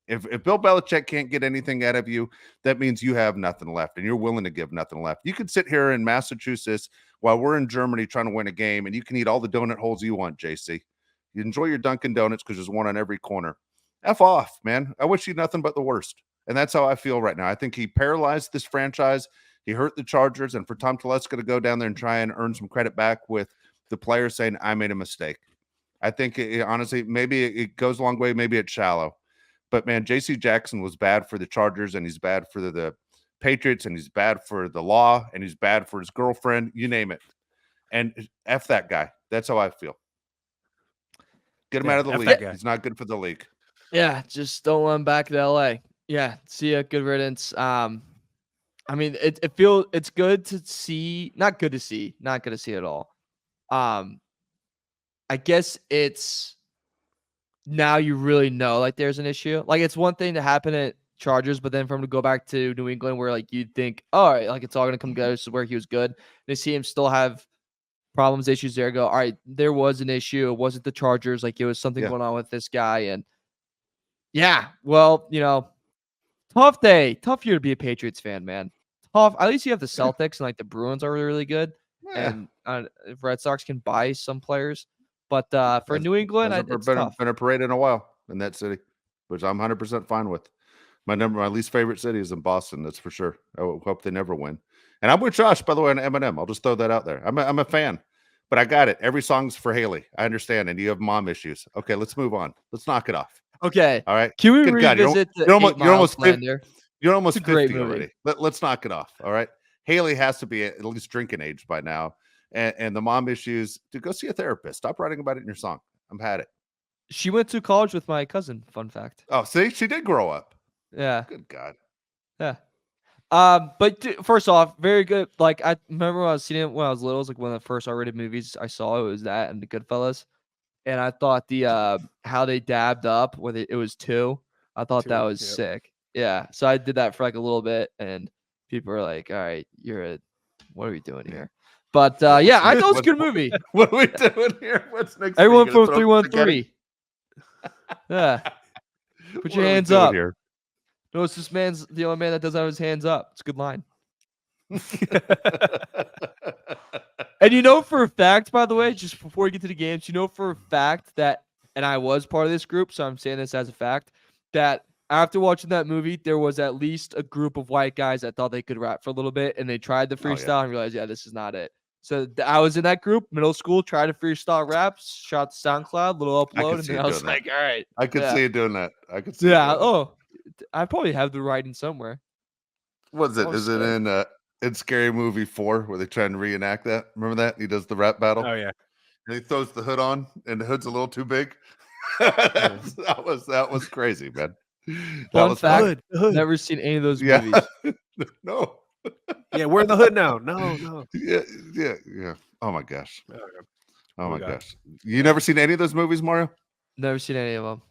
If Bill Belichick can't get anything out of you, that means you have nothing left and you're willing to give nothing left. You could sit here in Massachusetts while we're in Germany trying to win a game, and you can eat all the donut holes you want, JC. You enjoy your Dunkin' Donuts because there's one on every corner. F off, man. I wish you nothing but the worst. And that's how I feel right now. I think he paralyzed this franchise. He hurt the Chargers. And for Tom Telesco to go down there and try and earn some credit back with the players saying, I made a mistake. I think, honestly, maybe it goes a long way. Maybe it's shallow. But, man, J.C. Jackson was bad for the Chargers, and he's bad for the Patriots, and he's bad for the law, and he's bad for his girlfriend. You name it. And F that guy. That's how I feel. Get him out of the league. He's not good for the league. Yeah, just don't let him back to L.A. Yeah, see ya. Good riddance. I mean, it's good to see. Not good to see. Not good to see at all. I guess it's now you really know like there's an issue. Like it's one thing to happen at Chargers, but then for him to go back to New England, where like you'd think, all right, like it's all gonna come together. This is where he was good. They see him still have problems, issues there. Go, all right, there was an issue. It wasn't the Chargers. Like it was something going on with this guy, and yeah, well, tough day, tough year to be a Patriots fan, man. Tough. At least you have the Celtics and like the Bruins are really, really good, and if Red Sox can buy some players. But for New England, it's been a parade in a while in that city, which I'm 100% fine with. My least favorite city is in Boston. That's for sure. I hope they never win. And I'm with Josh, by the way, on Eminem. I'll just throw that out there. I'm a fan, but I got it. Every song's for Haley. I understand, and you have mom issues. Okay, let's move on. Let's knock it off. Okay. All right. Can we revisit you're almost 50 movie. already. Let's knock it off. All right. Haley has to be at least drinking age by now. And the mom issues, to go see a therapist. Stop writing about it in your song. I've had it. She went to college with my cousin. Fun fact. Oh, see, she did grow up. Yeah. Good God. Yeah. But first off, very good. Like I remember when I was seeing it when I was little. It was like one of the first R-rated movies I saw. It was that and The Goodfellas. And I thought the how they dabbed up with it was 2. I thought that was sick. Yeah. So I did that for like a little bit, and people were like, "All right, what are we doing here?" But yeah, I thought it was a good movie. What are we doing here? What's next? Everyone from 313. Yeah. Put your hands up. Here? Notice this man's the only man that doesn't have his hands up. It's a good line. And for a fact, by the way, just before we get to the games, for a fact that, and I was part of this group, so I'm saying this as a fact, that after watching that movie, there was at least a group of white guys that thought they could rap for a little bit, and they tried the freestyle and realized, this is not it. So I was in that group, middle school, tried to freestyle raps, shot to SoundCloud, little upload, and then I was like, all right. I could see you doing that. I could see. Yeah. Oh, I probably have the writing somewhere. What's it? Is it in Scary Movie 4 where they try and reenact that? Remember that? He does the rap battle. Oh yeah. And he throws the hood on, and the hood's a little too big. that was crazy, man. Fun fact: never seen any of those movies. No. Yeah, we're in the hood now. No. Yeah. Oh my gosh. Oh my gosh. You never seen any of those movies, Mario? Never seen any of them.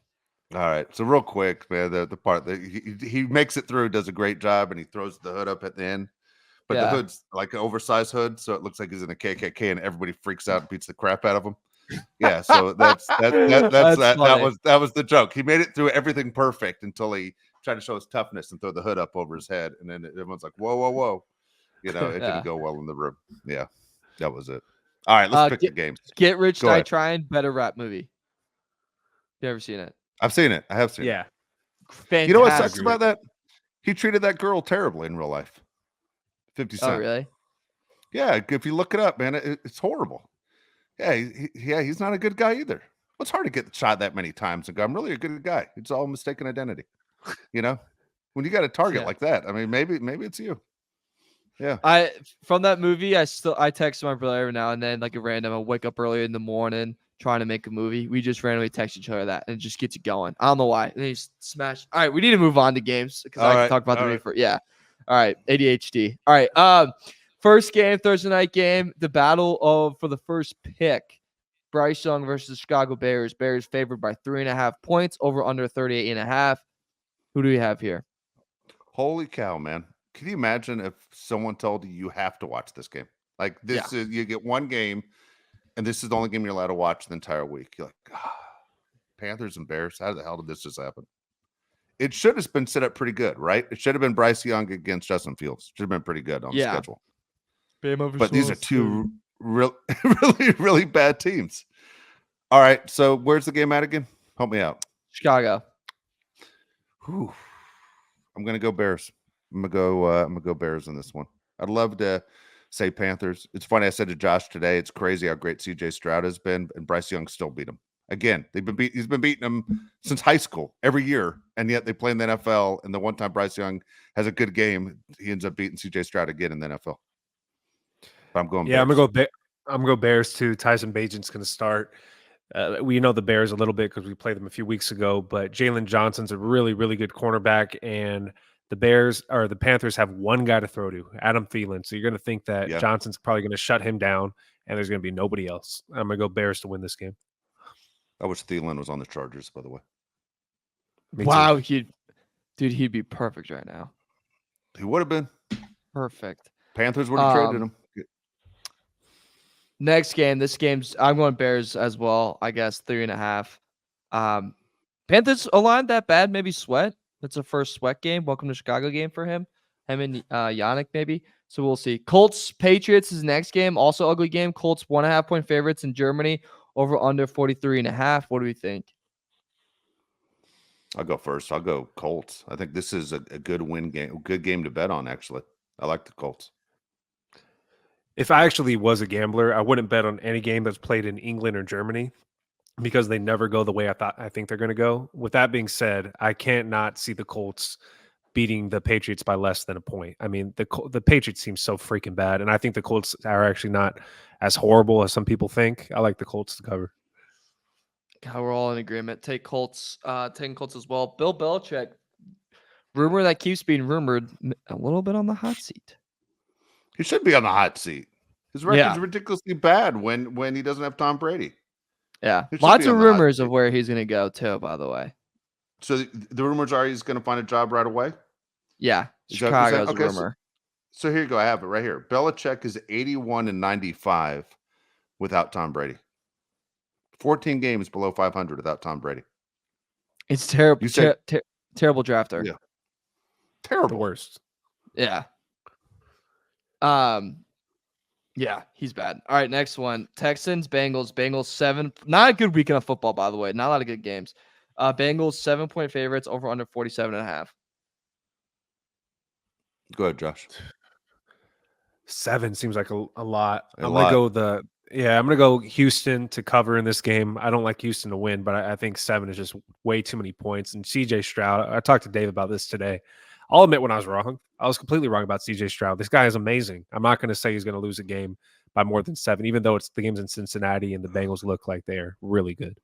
All right. So real quick, man, the part that he makes it through, does a great job, and he throws the hood up at the end. but the Yeah. hood's like an oversized hood, so it looks like he's in a KKK, and everybody freaks out and beats the crap out of him. Yeah, so that's funny. that was the joke. He made it through everything perfect until he tried to show his toughness and throw the hood up over his head, and then everyone's like, "Whoa, whoa, whoa!" It Yeah. didn't go well in the room. Yeah, that was it. All right, let's pick the games. Get Rich Go Die ahead. Trying, better rap movie. You ever seen it? I've seen it. I have seen it. Yeah. Fantastic. You know what sucks about that? He treated that girl terribly in real life. 50 Cent. Oh, really? Yeah, if you look it up, man, it's horrible. Yeah, he's not a good guy either. It's hard to get shot that many times and go, I'm really a good guy. It's all mistaken identity. You know, when you got a target Yeah. like that, I mean, maybe it's you. Yeah. From that movie, I text my brother every now and then, like a random. I wake up early in the morning trying to make a movie. We just randomly text each other that, and it just gets you going. I don't know why. And then you smash. All right, we need to move on to games because I can talk about the movie for All right, ADHD. All right. First game, Thursday night game, the battle for the first pick. Bryce Young versus Chicago Bears. Bears favored by 3.5 points, over under 38.5. Who do we have here? Holy cow, man. Can you imagine if someone told you have to watch this game? Like this is, you get one game and this is the only game you're allowed to watch the entire week. You're like, Panthers and Bears. How the hell did this just happen? It should have been set up pretty good, right? It should have been Bryce Young against Justin Fields. Should have been pretty good on the schedule. But these are two really bad teams. All right, so where's the game at again? Help me out. Chicago. Whew. I'm gonna go Bears. I'm gonna go Bears in this one. I'd love to say Panthers. It's funny. I said to Josh today, it's crazy how great CJ Stroud has been, and Bryce Young still beat him. Again, he's been beating them since high school every year, and yet they play in the NFL. And the one time Bryce Young has a good game, he ends up beating CJ Stroud again in the NFL. But I'm going. Yeah, Bears. I'm gonna go Bears too. Tyson Bagent's gonna start. We know the Bears a little bit because we played them a few weeks ago, but Jalen Johnson's a really, really good cornerback, and the Panthers have one guy to throw to, Adam Thielen. So you're going to think that Johnson's probably going to shut him down, and there's going to be nobody else. I'm going to go Bears to win this game. I wish Thielen was on the Chargers, by the way. Wow, he'd be perfect right now. He would have been perfect. Panthers would have traded him. Next game, I'm going Bears as well. I guess 3.5. Panthers aligned that bad. Maybe Sweat. That's a first Sweat game. Welcome to Chicago game for him. Him and Yannick maybe. So we'll see. Colts Patriots is next game. Also ugly game. Colts 1.5 point favorites in Germany. Over under 43.5. What do we think? I'll go first. I'll go Colts. I think this is a good win game. Good game to bet on. Actually, I like the Colts. If I actually was a gambler, I wouldn't bet on any game that's played in England or Germany because they never go the way I think they're going to go. With that being said, I can't not see the Colts beating the Patriots by less than a point. I mean, the Patriots seem so freaking bad, and I think the Colts are actually not as horrible as some people think. I like the Colts to cover. God, we're all in agreement. Taking Colts as well. Bill Belichick, rumor that keeps being rumored, a little bit on the hot seat. He should be on the hot seat. His record's ridiculously bad when he doesn't have Tom Brady. Yeah. Lots of rumors of where he's going to go, too, by the way. So the rumors are he's going to find a job right away? Yeah. Chicago's okay, rumor. So here you go. I have it right here. Belichick is 81-95 without Tom Brady. 14 games below 500 without Tom Brady. It's terrible. Terrible drafter. Yeah. Terrible. The worst. Yeah. Yeah, he's bad. All right, next one. Texans, Bengals 7. Not a good weekend of football, by the way. Not a lot of good games. Bengals 7-point favorites, over under 47.5. Go ahead, Josh. 7 seems like a lot. I'm gonna go Houston to cover in this game. I don't like Houston to win, but I think 7 is just way too many points. And CJ Stroud, I talked to Dave about this today. I'll admit when I was wrong. I was completely wrong about CJ Stroud. This guy is amazing. I'm not going to say he's going to lose a game by more than 7, even though the game's in Cincinnati and the Bengals look like they're really good.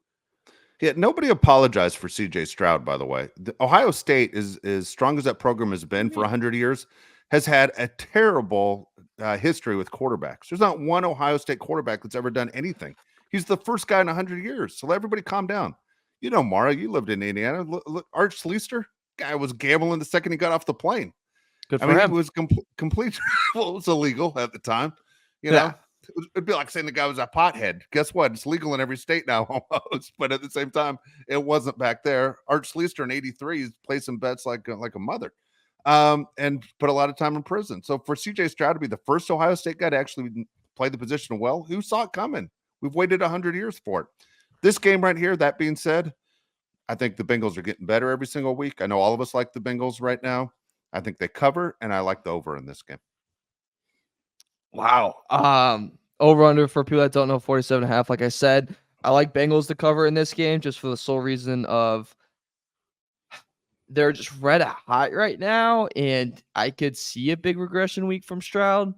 Yeah, nobody apologized for CJ Stroud, by the way. Ohio State is as strong as that program has been for 100 years, has had a terrible history with quarterbacks. There's not one Ohio State quarterback that's ever done anything. He's the first guy in 100 years. So let everybody calm down. You know, Mara, you lived in Indiana. Look, Art Schlichter, guy was gambling the second he got off the plane. Good I for mean, him. it was complete. Well, it was illegal at the time. You Yeah. know, it'd be like saying the guy was a pothead. Guess what? It's legal in every state now, almost. But at the same time, it wasn't back there. Art Schlichter in '83 placed some bets like a mother, and put a lot of time in prison. So for CJ Stroud to be the first Ohio State guy to actually play the position well, who saw it coming? We've waited 100 years for it. This game right here. That being said, I think the Bengals are getting better every single week. I know all of us like the Bengals right now. I think they cover, and I like the over in this game. Wow. Over under for people that don't know, 47.5. Like I said, I like Bengals to cover in this game just for the sole reason of they're just red hot right now, and I could see a big regression week from Stroud.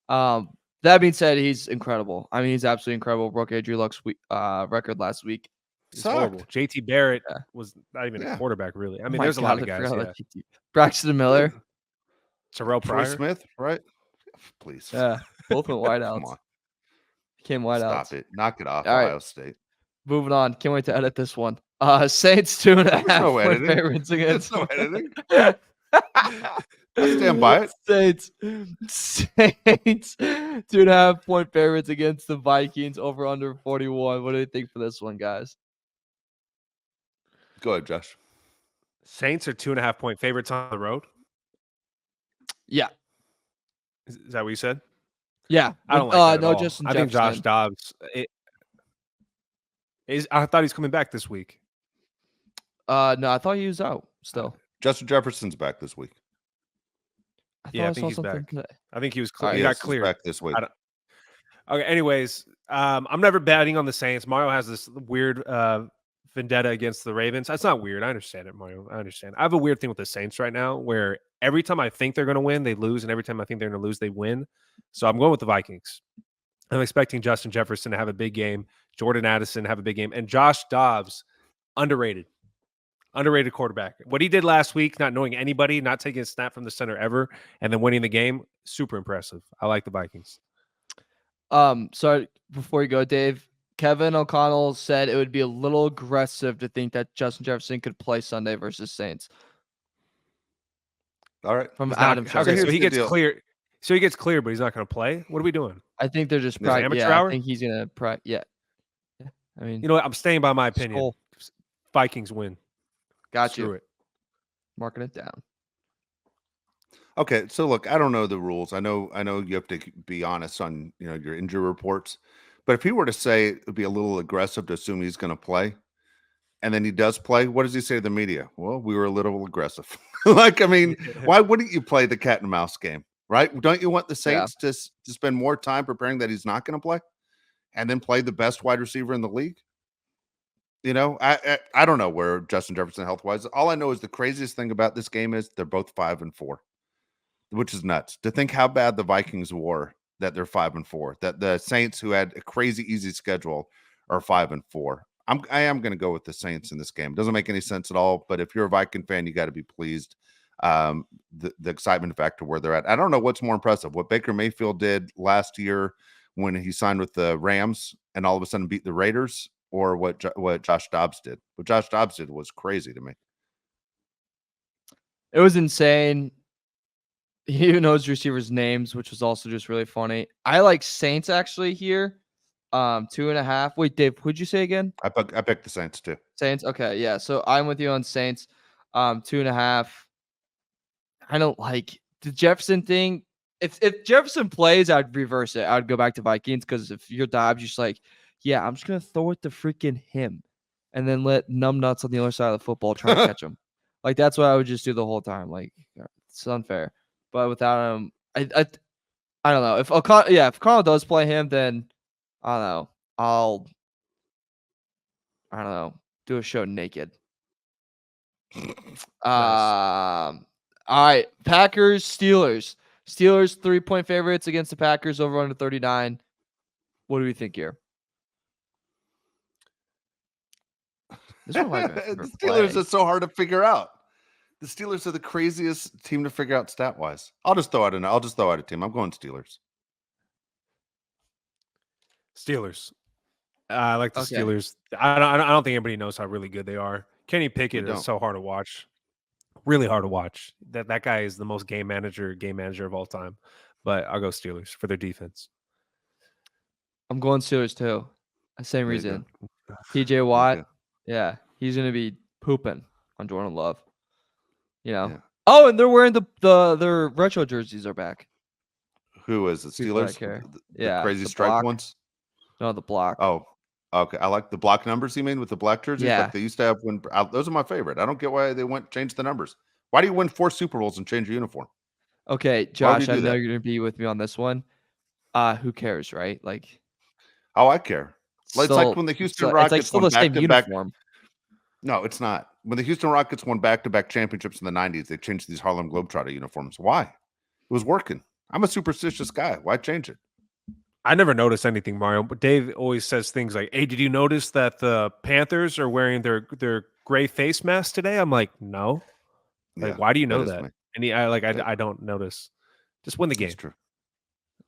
That being said, he's incredible. I mean, he's absolutely incredible. Broke Andrew Luck's record last week. It's horrible. JT Barrett was not even Yeah. a quarterback, really. I mean, My there's a God, lot of guys. I forgot Yeah. about JT. Braxton Miller. Terrell Troy Pryor. Smith, right? Please. Yeah, both went Come wideouts. on. Became wideouts. Stop it. Knock it off, All right. Ohio State. Moving on. Can't wait to edit this one. Saints 2.5 no point editing. favorites against. There's no editing. I stand by it. Saints 2.5 point favorites against the Vikings over under 41. What do you think for this one, guys? Go ahead, Josh. Saints are 2.5 point favorites on the road. Yeah. Is that what you said? Yeah. I don't like that at no, all. Justin I think Josh Jefferson. Dobbs I thought he's coming back this week. No, I thought he was out still. Justin Jefferson's back this week. I Yeah, I thought think saw he's something back. today. I think he was All clear. right, He Yes, got he's cleared. back this week. Okay. Anyways, I'm never betting on the Saints. Mario has this weird vendetta against the Ravens. That's not weird. I understand it, Mario. I understand. I have a weird thing with the Saints right now, where every time I think they're going to win, they lose, and every time I think they're going to lose, they win. So I'm going with the Vikings. I'm expecting Justin Jefferson to have a big game, Jordan Addison to have a big game, and Josh Dobbs, underrated quarterback. What he did last week, not knowing anybody, not taking a snap from the center ever, and then winning the game, super impressive. I like the Vikings. Sorry, before you go, Dave, Kevin O'Connell said it would be a little aggressive to think that Justin Jefferson could play Sunday versus Saints. All right. From He's not- Adam. okay, here's so he the gets deal. clear. So he gets clear, but he's not going to play. What are we doing? I think they're just Is it amateur I hour? think he's gonna yeah. I mean, You know what? I'm staying by my opinion. Skull. Vikings win. got Screw you. it. Marking it down. Okay, so look, I don't know the rules. I know you have to be honest on your injury reports, but if he were to say it would be a little aggressive to assume he's going to play, and then he does play, what does he say to the media? Well, we were a little aggressive. Like, I mean, why wouldn't you play the cat and mouse game, right? Don't you want the Saints to spend more time preparing that he's not going to play, and then play the best wide receiver in the league? I don't know where Justin Jefferson health wise. All I know is the craziest thing about this game is they're both 5-4. Which is nuts to think how bad the Vikings were that they're 5-4, that the Saints, who had a crazy easy schedule, are 5-4. I am going to go with the Saints in this game. It doesn't make any sense at all, but if you're a Viking fan, you got to be pleased. The excitement factor where they're at. I don't know what's more impressive, what Baker Mayfield did last year when he signed with the Rams and all of a sudden beat the Raiders, or what Josh Dobbs did. What Josh Dobbs did was crazy to me. It was insane. He even knows receivers' names, which was also just really funny. I like Saints actually here. 2.5. Wait, Dave, what'd you say again? I picked the Saints too. Saints. Okay, yeah. So I'm with you on Saints. 2.5. I don't like the Jefferson thing. If Jefferson plays, I'd reverse it. I'd go back to Vikings, because if you're Dobbs, you're just like, yeah, I'm just gonna throw it to freaking him, and then let numbnuts on the other side of the football try to catch him. Like, that's what I would just do the whole time. Like, it's unfair. But without him, I don't know. If O'Connell does play him, then I don't know. I don't know. Do a show naked. All right. Packers, Steelers. Steelers 3-point favorites against the Packers over under 39. What do we think here? This one might be my The favorite Steelers play. are so hard to figure out. The Steelers are the craziest team to figure out stat wise. I'll just throw out a team. I'm going Steelers. Steelers. I like the Okay. Steelers. I don't think anybody knows how really good they are. Kenny Pickett We is don't. so hard to watch. Really hard to watch. That guy is the most game manager of all time. But I'll go Steelers for their defense. I'm going Steelers too. Same There you go. reason. TJ Watt. Yeah, he's gonna be pooping on Jordan Love. You know. Yeah. Oh, and they're wearing their retro jerseys are back. Who is it? People that Steelers? care. The Yeah, crazy the stripe block. ones? No, the block. Oh, okay. I like the block numbers you mean with the black jerseys? Yeah. Like they used to have when those are my favorite. I don't get why they changed the numbers. Why do you win 4 Super Bowls and change your uniform? Okay, Why would Josh, you I do know that? you're gonna be with me on this one. Who cares, right? Like, Oh, I care. Like, it's like when the Houston Rockets it's like still won the same back-to-back. uniform. No, it's not. When the Houston Rockets won back-to-back championships in the 90s, they changed these Harlem Globetrotter uniforms. Why? It was working. I'm a superstitious guy. Why change it? I never noticed anything, Mario. But Dave always says things like, "Hey, did you notice that the Panthers are wearing their gray face masks today?" I'm like, "No." Like, Yeah, why do you know is that? me. And I don't notice. Just win the game. That's true.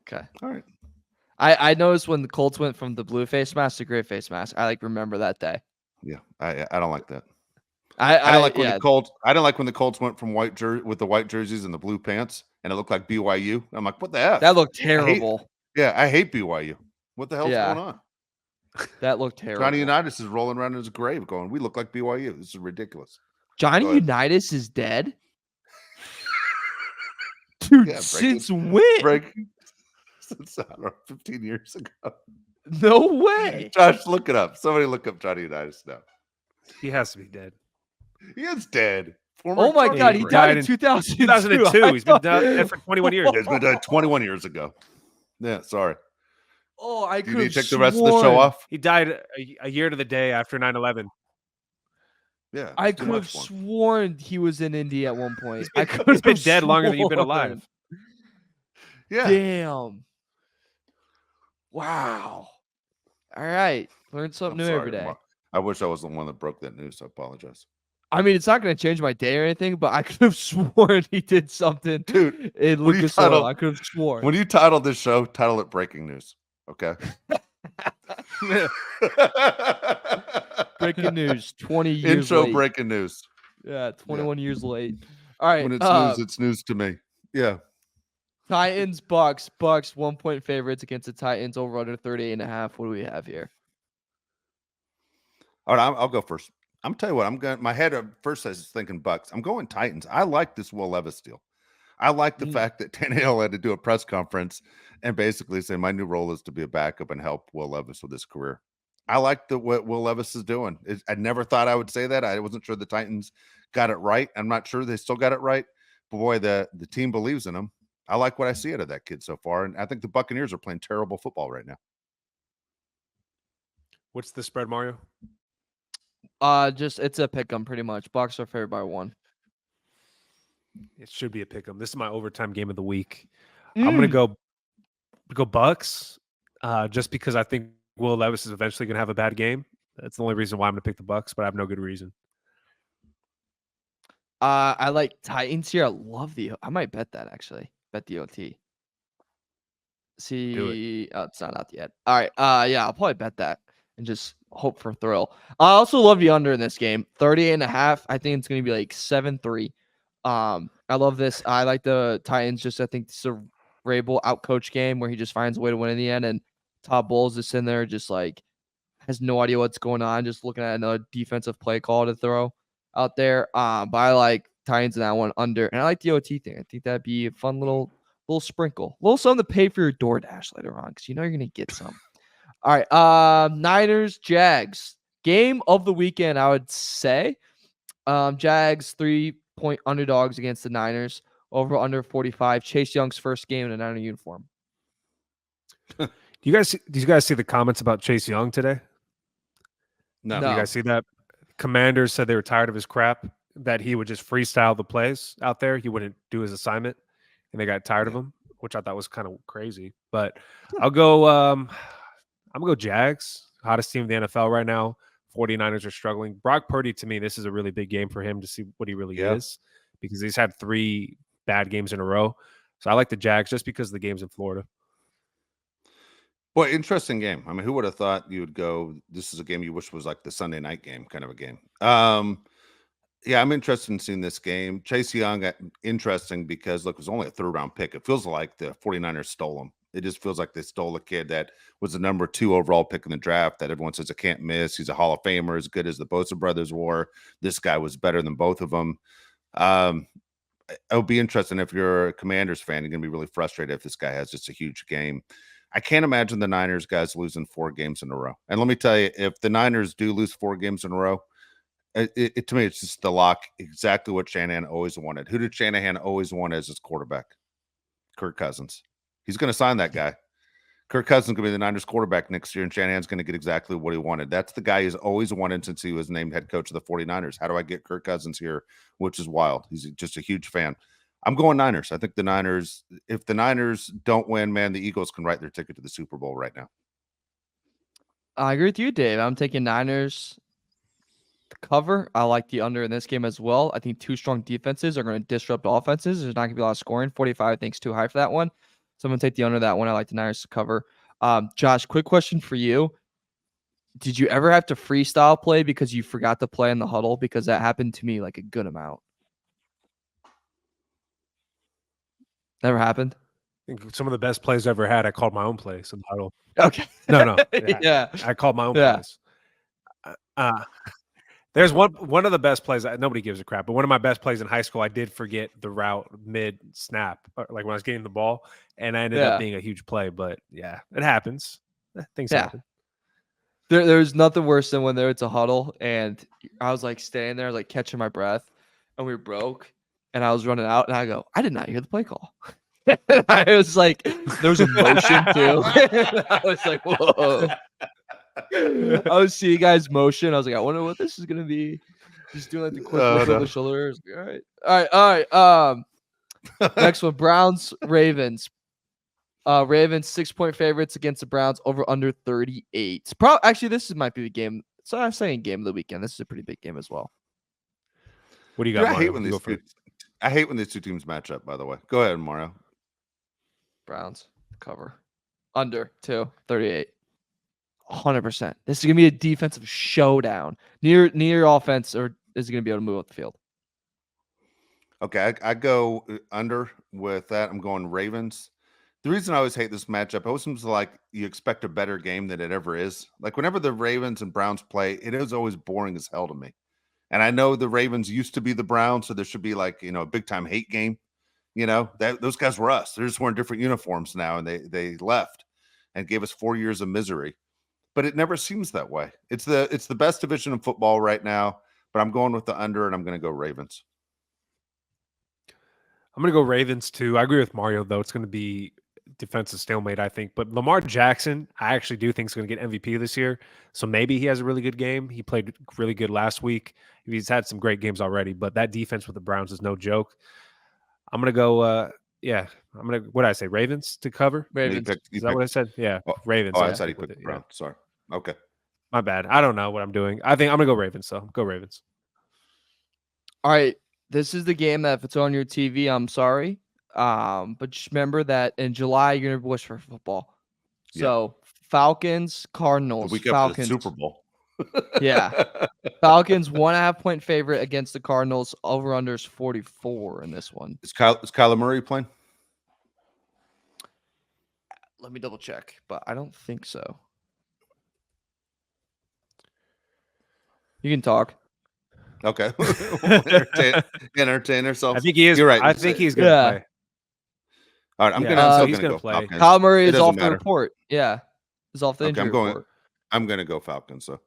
Okay. All right. I noticed when the Colts went from the blue face mask to gray face mask. I remember that day. Yeah, I don't like that. I didn't like when yeah. the Colts. I didn't like when the Colts went from with the white jerseys and the blue pants, and it looked like BYU. I'm like, what the f? That looked terrible. I hate BYU. What the hell's Yeah. going on? That looked terrible. Johnny Unitas is rolling around in his grave, going, "We look like BYU. This is ridiculous." Johnny Go ahead. Unitas is dead. Dude, Yeah, since when? Since I don't know, 15 years ago. No way. Josh, look it up. Somebody look up Johnny Unitas now. He has to be dead. He is dead. Former Oh my Charger God, he great. died in 2002. 2002. He's been dead for 21 years. He's been dead 21 years ago. Yeah, sorry. Oh, I Do you could need to take the rest of the show sworn. off? He died a year to the day after 9/11. Yeah, I it's too could have much for him. sworn he was in Indy at one point. He's been dead longer than you've been alive. Yeah. Damn. Wow. All right. Learn something I'm new sorry, every day. Mark. I wish I was the one that broke that news. I apologize. I mean, it's not going to change my day or anything, but I could have sworn he did something Dude, in when you Lucas Oil. title- I could have sworn. When you title this show, title it Breaking News. Okay. Breaking news, 20 years Intro late. breaking news. Yeah, 21 years late. All right. When it's news, it's news to me. Yeah. Titans, Bucks. Bucks 1-point favorites against the Titans over under 38.5. What do we have here? All right, I'll go first. I'm tell you what, I'm going. My head at first I was thinking Bucks. I'm going Titans. I like this Will Levis deal. I like the fact that Tannehill had to do a press conference and basically say my new role is to be a backup and help Will Levis with his career. I like what Will Levis is doing. I never thought I would say that. I wasn't sure the Titans got it right. I'm not sure they still got it right. But boy, the team believes in him. I like what I see out of that kid so far, and I think the Buccaneers are playing terrible football right now. What's the spread, Mario? Just it's a pick 'em pretty much. Bucks are favored by 1. It should be a pick 'em. This is my overtime game of the week. I'm gonna go Bucks, just because I think Will Levis is eventually gonna have a bad game. That's the only reason why I'm gonna pick the Bucks, but I have no good reason. I like Titans here. I love I might bet that actually. Bet the OT. See, it's not out yet. All right. Yeah, I'll probably bet that and just hope for a thrill. I also love the under in this game. 38.5. I think it's gonna be like 7-3. I love this. I like the Titans. I think it's a Vrabel outcoach game where he just finds a way to win in the end, and Todd Bowles is in there just like has no idea what's going on, just looking at another defensive play call to throw out there. But I like Titans in that one under, and I like the OT thing. I think that'd be a fun little sprinkle, little something to pay for your DoorDash later on because you know you're gonna get some. All right, Niners, Jags, game of the weekend. I would say, Jags 3-point underdogs against the Niners. Over under 45. Chase Young's first game in a Niner uniform. Did you guys see the comments about Chase Young today? No. Did you guys see that? Commanders said they were tired of his crap, that he would just freestyle the plays out there. He wouldn't do his assignment, and they got tired of him, which I thought was kind of crazy. But I'll go I'm gonna go Jags, hottest team in the NFL right now. 49ers are struggling. Brock Purdy, to me, this is a really big game for him to see what he really is, because he's had 3 bad games in a row. So I like the Jags just because of the games in Florida. Boy, interesting game. I mean, who would have thought you would go, this is a game you wish was like the Sunday night game kind of a game. Yeah, I'm interested in seeing this game. Chase Young, interesting because look, it was only a third round pick. It feels like the 49ers stole him. It just feels like they stole a kid that was the number 2 overall pick in the draft that everyone says I can't miss. He's a Hall of Famer, as good as the Bosa brothers were. This guy was better than both of them. It'll be interesting if you're a Commanders fan. You're going to be really frustrated if this guy has just a huge game. I can't imagine the Niners guys losing 4 games in a row. And let me tell you, if the Niners do lose 4 games in a row, to me, it's just the lock, exactly what Shanahan always wanted. Who did Shanahan always want as his quarterback? Kirk Cousins. He's going to sign that guy. Kirk Cousins is going to be the Niners quarterback next year, and Shanahan's going to get exactly what he wanted. That's the guy he's always wanted since he was named head coach of the 49ers. How do I get Kirk Cousins here? Which is wild. He's just a huge fan. I'm going Niners. I think the Niners, if the Niners don't win, man, the Eagles can write their ticket to the Super Bowl right now. I agree with you, Dave. I'm taking Niners to cover. I like the under in this game as well. I think 2 strong defenses are going to disrupt offenses. There's not going to be a lot of scoring. 45, I think, is too high for that one. So I'm going to take the under that one. I like the Niners to cover. Josh, quick question for you. Did you ever have to freestyle play because you forgot to play in the huddle? Because that happened to me like a good amount. Never happened? I think some of the best plays I ever had, I called my own plays in the huddle. Okay. No. Yeah. I called my own Yeah. plays. There's one of the best plays. Nobody gives a crap, but one of my best plays in high school, I did forget the route mid snap, like when I was getting the ball, and I ended up being a huge play. But yeah, it happens. Things happen. There's nothing worse than when it's a huddle and I was like standing there, like catching my breath, and we broke, and I was running out, and I go, I did not hear the play call. I was like, there was a motion too. I was like, whoa. I was seeing guys motion. I was like, I wonder what this is gonna be. Just doing like the quick lift of the shoulders. All right. Next one, Browns, Ravens. Ravens 6-point favorites against the Browns, over under 38. Actually, this might be the game. So I'm saying game of the weekend. This is a pretty big game as well. What do you got? I hate when these two teams match up. By the way, go ahead, Mario. Browns cover under 38. 100%. This is gonna be a defensive showdown. Near offense, or is it gonna be able to move up the field? Okay, I go under with that. I'm going Ravens. The reason I always hate this matchup, it always seems like you expect a better game than it ever is. Like whenever the Ravens and Browns play, it is always boring as hell to me. And I know the Ravens used to be the Browns, so there should be like, a big time hate game. Those guys were us. They're just wearing different uniforms now, and they left and gave us 4 years of misery. But it never seems that way. It's the best division in football right now, but I'm going with the under, and I'm going to go Ravens. I'm going to go Ravens too. I agree with Mario, though. It's going to be defensive stalemate, I think. But Lamar Jackson, I actually do think is going to get MVP this year. So maybe he has a really good game. He played really good last week. He's had some great games already, but that defense with the Browns is no joke. I'm going to go, what did I say? Ravens to cover? Ravens. Is that what I said? Yeah, Ravens. I said he picked the Browns. Sorry. Okay. My bad. I don't know what I'm doing. I think I'm going to go Ravens, so go Ravens. All right. This is the game that if it's on your TV, I'm sorry. But just remember that in July, you're going to wish for football. So Falcons, Cardinals. The week Falcons. after the Super Bowl. Yeah. Falcons 1.5-point favorite against the Cardinals. Over unders 44 in this one. Is Kyler Murray playing? Let me double check, but I don't think so. You can talk. Okay. entertain ourselves. I think he is. You're right. I think he's going to play. All right. I'm going to play. Falcons. Kyle Murray is off the report. Yeah. He's off the injury report. I'm going to go Falcons. So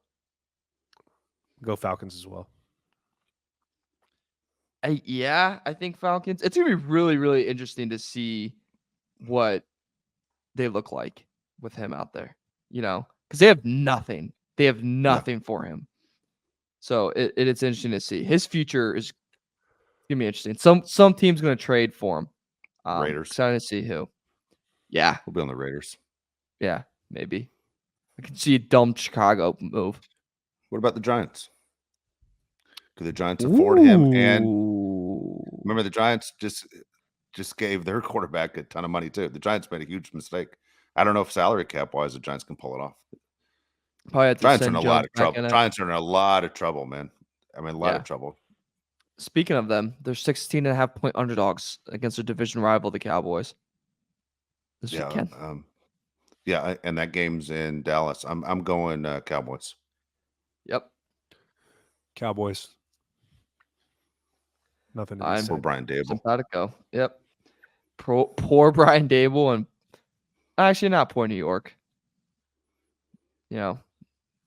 go Falcons as well. I think Falcons. It's going to be really, really interesting to see what they look like with him out there, because they have nothing. They have nothing for him. So it's interesting to see. His future is going to be interesting. Some team's going to trade for him. Raiders. Excited to see who. Yeah. We'll be on the Raiders. Yeah, maybe. I can see a dumb Chicago move. What about the Giants? Could the Giants afford him? And remember, the Giants just gave their quarterback a ton of money too. The Giants made a huge mistake. I don't know if salary cap wise the Giants can pull it off. Probably have to Giants are in a lot of trouble. Giants are in a lot of trouble, man. I mean, a lot of trouble. speaking of them, they're 16.5-point underdogs against their division rival, the Cowboys. This Yeah, weekend. and that game's in Dallas. I'm going Cowboys. Yep. Cowboys. Nothing to be I'm For said. Brian Dable. Simpatico. Yep. Poor Brian Dable, and actually not poor New York. Yeah,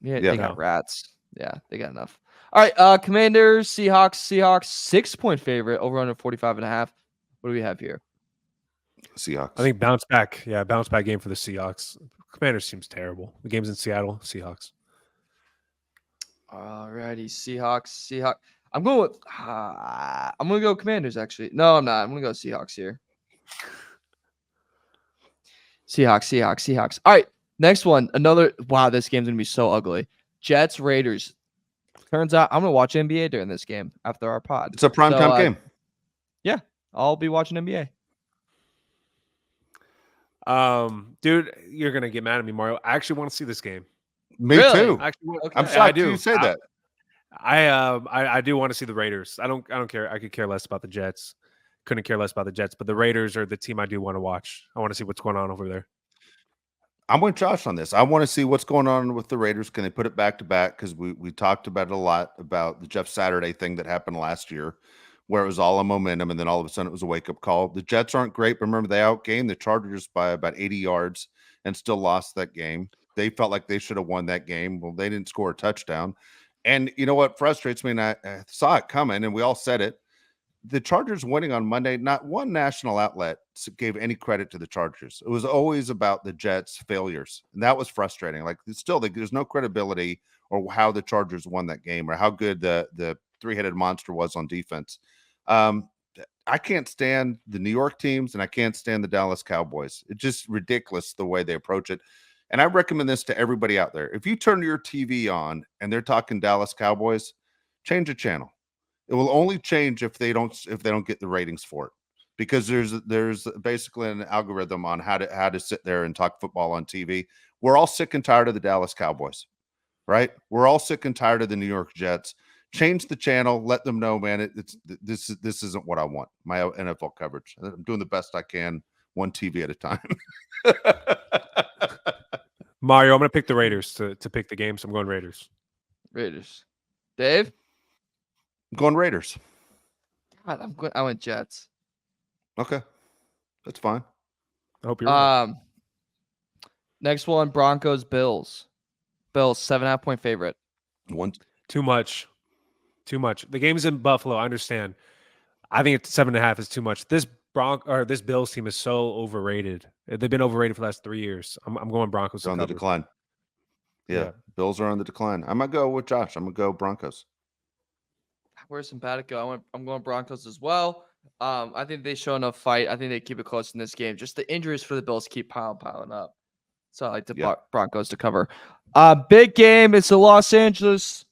Yeah. they got rats. Yeah, they got enough. All right, Commanders, Seahawks. 6-point favorite over under 45.5. What do we have here? Seahawks. I think bounce back. Yeah, bounce back game for the Seahawks. Commanders seems terrible. The game's in Seattle. Seahawks. Alrighty, Seahawks. I'm going with. I'm gonna go Commanders. Actually, no, I'm not. I'm gonna go Seahawks here. Seahawks. All right, next one. Another. Wow, this game's gonna be so ugly. Jets, Raiders. Turns out I'm gonna watch NBA during this game after our pod. It's a primetime game. Yeah, I'll be watching NBA. Dude, you're gonna get mad at me, Mario. I actually want to see this game. Me Really? too. Actually, Okay. I'm yeah, shocked I do. you say that. I do want to see the Raiders. I don't care. I could care less about the Jets. Couldn't care less about the Jets, but the Raiders are the team I do want to watch. I want to see what's going on over there. I'm with Josh on this. I want to see what's going on with the Raiders. Can they put it back to back? Because we talked about it a lot about the Jeff Saturday thing that happened last year, where it was all a momentum, and then all of a sudden it was a wake up call. The Jets aren't great, but remember they outgained the Chargers by about 80 yards and still lost that game. They felt like they should have won that game. Well, they didn't score a touchdown. And you know what frustrates me? And I saw it coming, and we all said it. The Chargers winning on Monday, not one national outlet gave any credit to the Chargers. It was always about the Jets' failures, and that was frustrating. Like, still, there's no credibility or how the Chargers won that game or how good the three-headed monster was on defense. I can't stand the New York teams, and I can't stand the Dallas Cowboys. It's just ridiculous the way they approach it. And I recommend this to everybody out there. If you turn your TV on and they're talking Dallas Cowboys, change the channel. It will only change if they don't get the ratings for it, because there's basically an algorithm on how to sit there and talk football on TV. We're all sick and tired of the Dallas Cowboys, right? We're all sick and tired of the New York Jets. Change the channel. Let them know, man. This isn't what I want. My NFL coverage. I'm doing the best I can, one TV at a time. Mario, I'm gonna pick the Raiders to pick the game, so I'm going Raiders. Raiders. Dave. I'm going Raiders. God, I went Jets. Okay, that's fine. I hope you're right. Next one, Broncos, Bills. Bills, 7.5-point favorite. Too much. The game's in Buffalo. I understand. I think it's 7.5 is too much. This Bills team is so overrated. They've been overrated for the last 3 years. I'm going Broncos. They're on the decline. Yeah, Bills are on the decline. I'm gonna go with Josh. I'm gonna go Broncos. Where's simpatico? I'm going Broncos as well. I think they show enough fight. I think they keep it close in this game. Just the injuries for the Bills keep piling up. So I like the Broncos to cover. Big game. It's the Los Angeles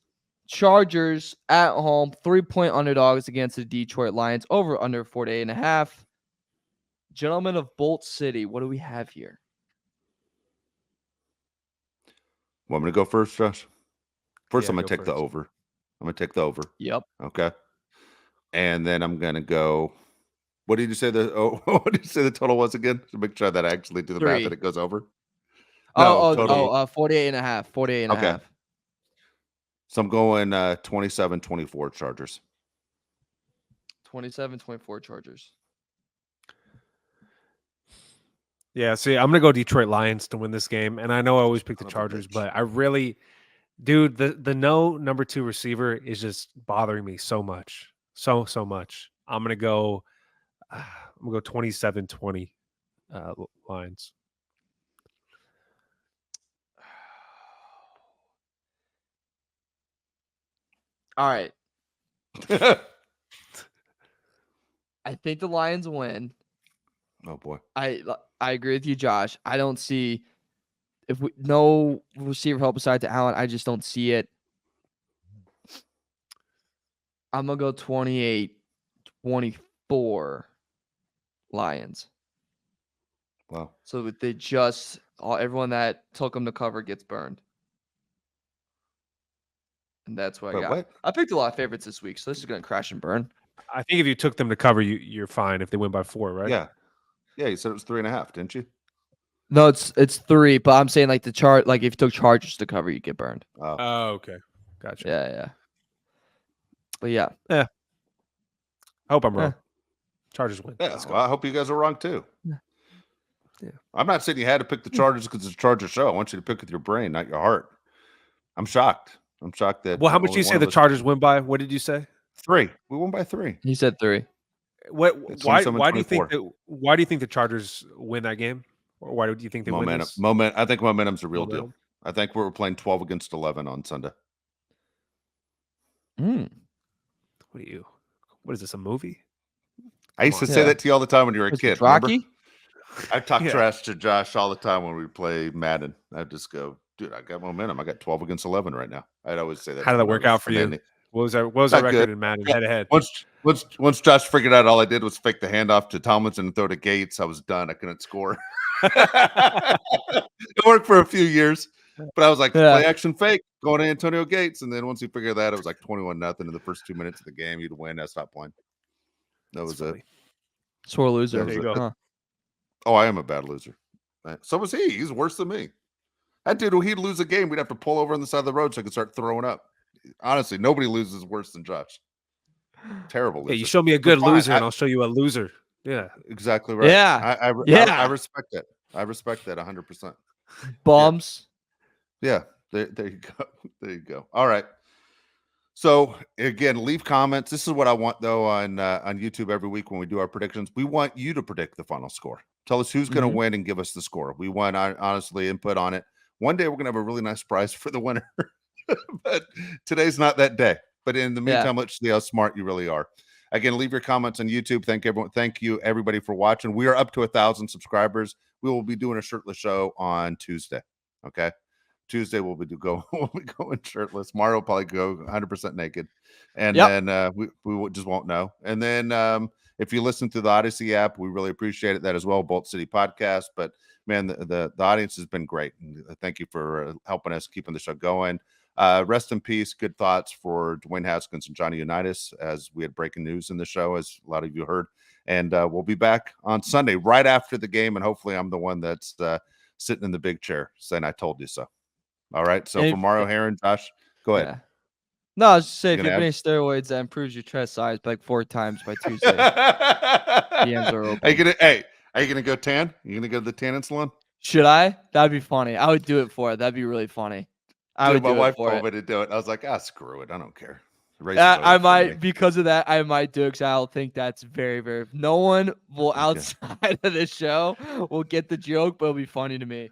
Chargers at home. 3-point underdogs against the Detroit Lions. Over under 48.5. Gentlemen of Bolt City, what do we have here? Want me to go first, Josh? First, Yeah, I'm gonna go take the first. over. I'm gonna take the over. Yep. Okay. And then I'm gonna go. What did you say what did you say the total was again? To make sure that I actually do the math 3. that it goes over. Total. 48.5. 48.5. Okay. So I'm going 27-24 Chargers. 27-24 Chargers. Yeah, see, I'm gonna go Detroit Lions to win this game, and I know I always pick the Son of a Chargers, bitch. but I really, dude, the no number 2 receiver is just bothering me so much, so much. I'm gonna go 27-20 Lions. All right. I think the Lions win. Oh boy. I agree with you, Josh. I don't see no receiver help aside to Allen. I just don't see it. I'm gonna go 28-24 Lions. Wow. So that they everyone that took them to cover gets burned. and that's what I But got. what? I picked a lot of favorites this week, so this is gonna crash and burn. I think if you took them to cover, you're fine if they win by 4, right? Yeah. Yeah, you said it was 3.5, didn't you? No, it's 3, but I'm saying like the chart, like if you took Chargers to cover, you get burned. Oh. Oh, okay. Gotcha. Yeah. But yeah. I hope I'm Yeah. wrong. Chargers win. Yeah, well, I hope you guys are wrong too. Yeah. I'm not saying you had to pick the Chargers because it's a Charger show. I want you to pick with your brain, not your heart. I'm shocked. I'm shocked that. Well, how much only did you say one the of us- Chargers win by? What did you say? 3. We won by 3. He said 3. What? It's Why 27-24. do you think that? Why do you think the Chargers win that game? Or why do you think they win Momentum. this? I think momentum's a real deal. Momentum? I think we're playing 12 against 11 on Sunday. Mm. What is this? A movie? I used to on. say Yeah. that to you all the time when you were a Was kid. it Rocky? Remember? I talk Yeah. trash to Josh all the time when we play Madden. I just go, dude, I got momentum. I got 12 against 11 right now. I'd always say that. How did to that him. I work was out for you? fanatic. What was our Not record good. in Madden Yeah. head to head? Once Josh figured out all I did was fake the handoff to Tomlinson and throw to Gates, I was done. I couldn't score. It worked for a few years, but I was like, Yeah. play action fake, going to Antonio Gates. And then once he figured that, it was like 21-0 in the first 2 minutes of the game. You'd win. I stopped playing. That was it. Sore loser. There you go. Huh. Oh, I am a bad loser. So was he. He's worse than me. That dude, when he'd lose a game, we'd have to pull over on the side of the road so I could start throwing up. Honestly, nobody loses worse than Josh. Terrible loser. Yeah, you show me a good fine. loser, and I'll show you a loser. Yeah. Exactly right. Yeah. I Yeah. respect that. I respect that 100%. Bums. Yeah, there you go. There you go. All right. So again, leave comments. This is what I want though on YouTube every week when we do our predictions. We want you to predict the final score. Tell us who's going to win and give us the score. We want honestly input on it. One day we're going to have a really nice prize for the winner, but today's not that day. But in the meantime, let's see how smart you really are. Again, leave your comments on YouTube. Thank everyone. Thank you everybody for watching. We are up to 1,000 subscribers. We will be doing a shirtless show on Tuesday. Okay. Tuesday we'll be going shirtless. Mario will probably go 100% naked, and then we just won't know. And then if you listen to the Odyssey app, we really appreciate it that as well. Bolt City Podcast, but man, the audience has been great. And thank you for helping us keeping the show going. Rest in peace. Good thoughts for Dwayne Haskins and Johnny Unitas, as we had breaking news in the show, as a lot of you heard. And we'll be back on Sunday right after the game, and hopefully I'm the one that's sitting in the big chair saying I told you so. All right. So for Mario Heron, Josh, go ahead. Yeah. No, I was just saying, if You you're gonna getting steroids, that improves your chest size by like 4 times by Tuesday. DMs are open. Are you gonna go tan? You gonna go to the tanning salon? Should I? That'd be funny. I would do it for it. That'd be really funny. I Dude, would my do wife it for told it. me to do it. I was like, screw it. I don't care. I might, because of that, I might do it because I'll think that's very, very. No one will outside of the show will get the joke, but it'll be funny to me.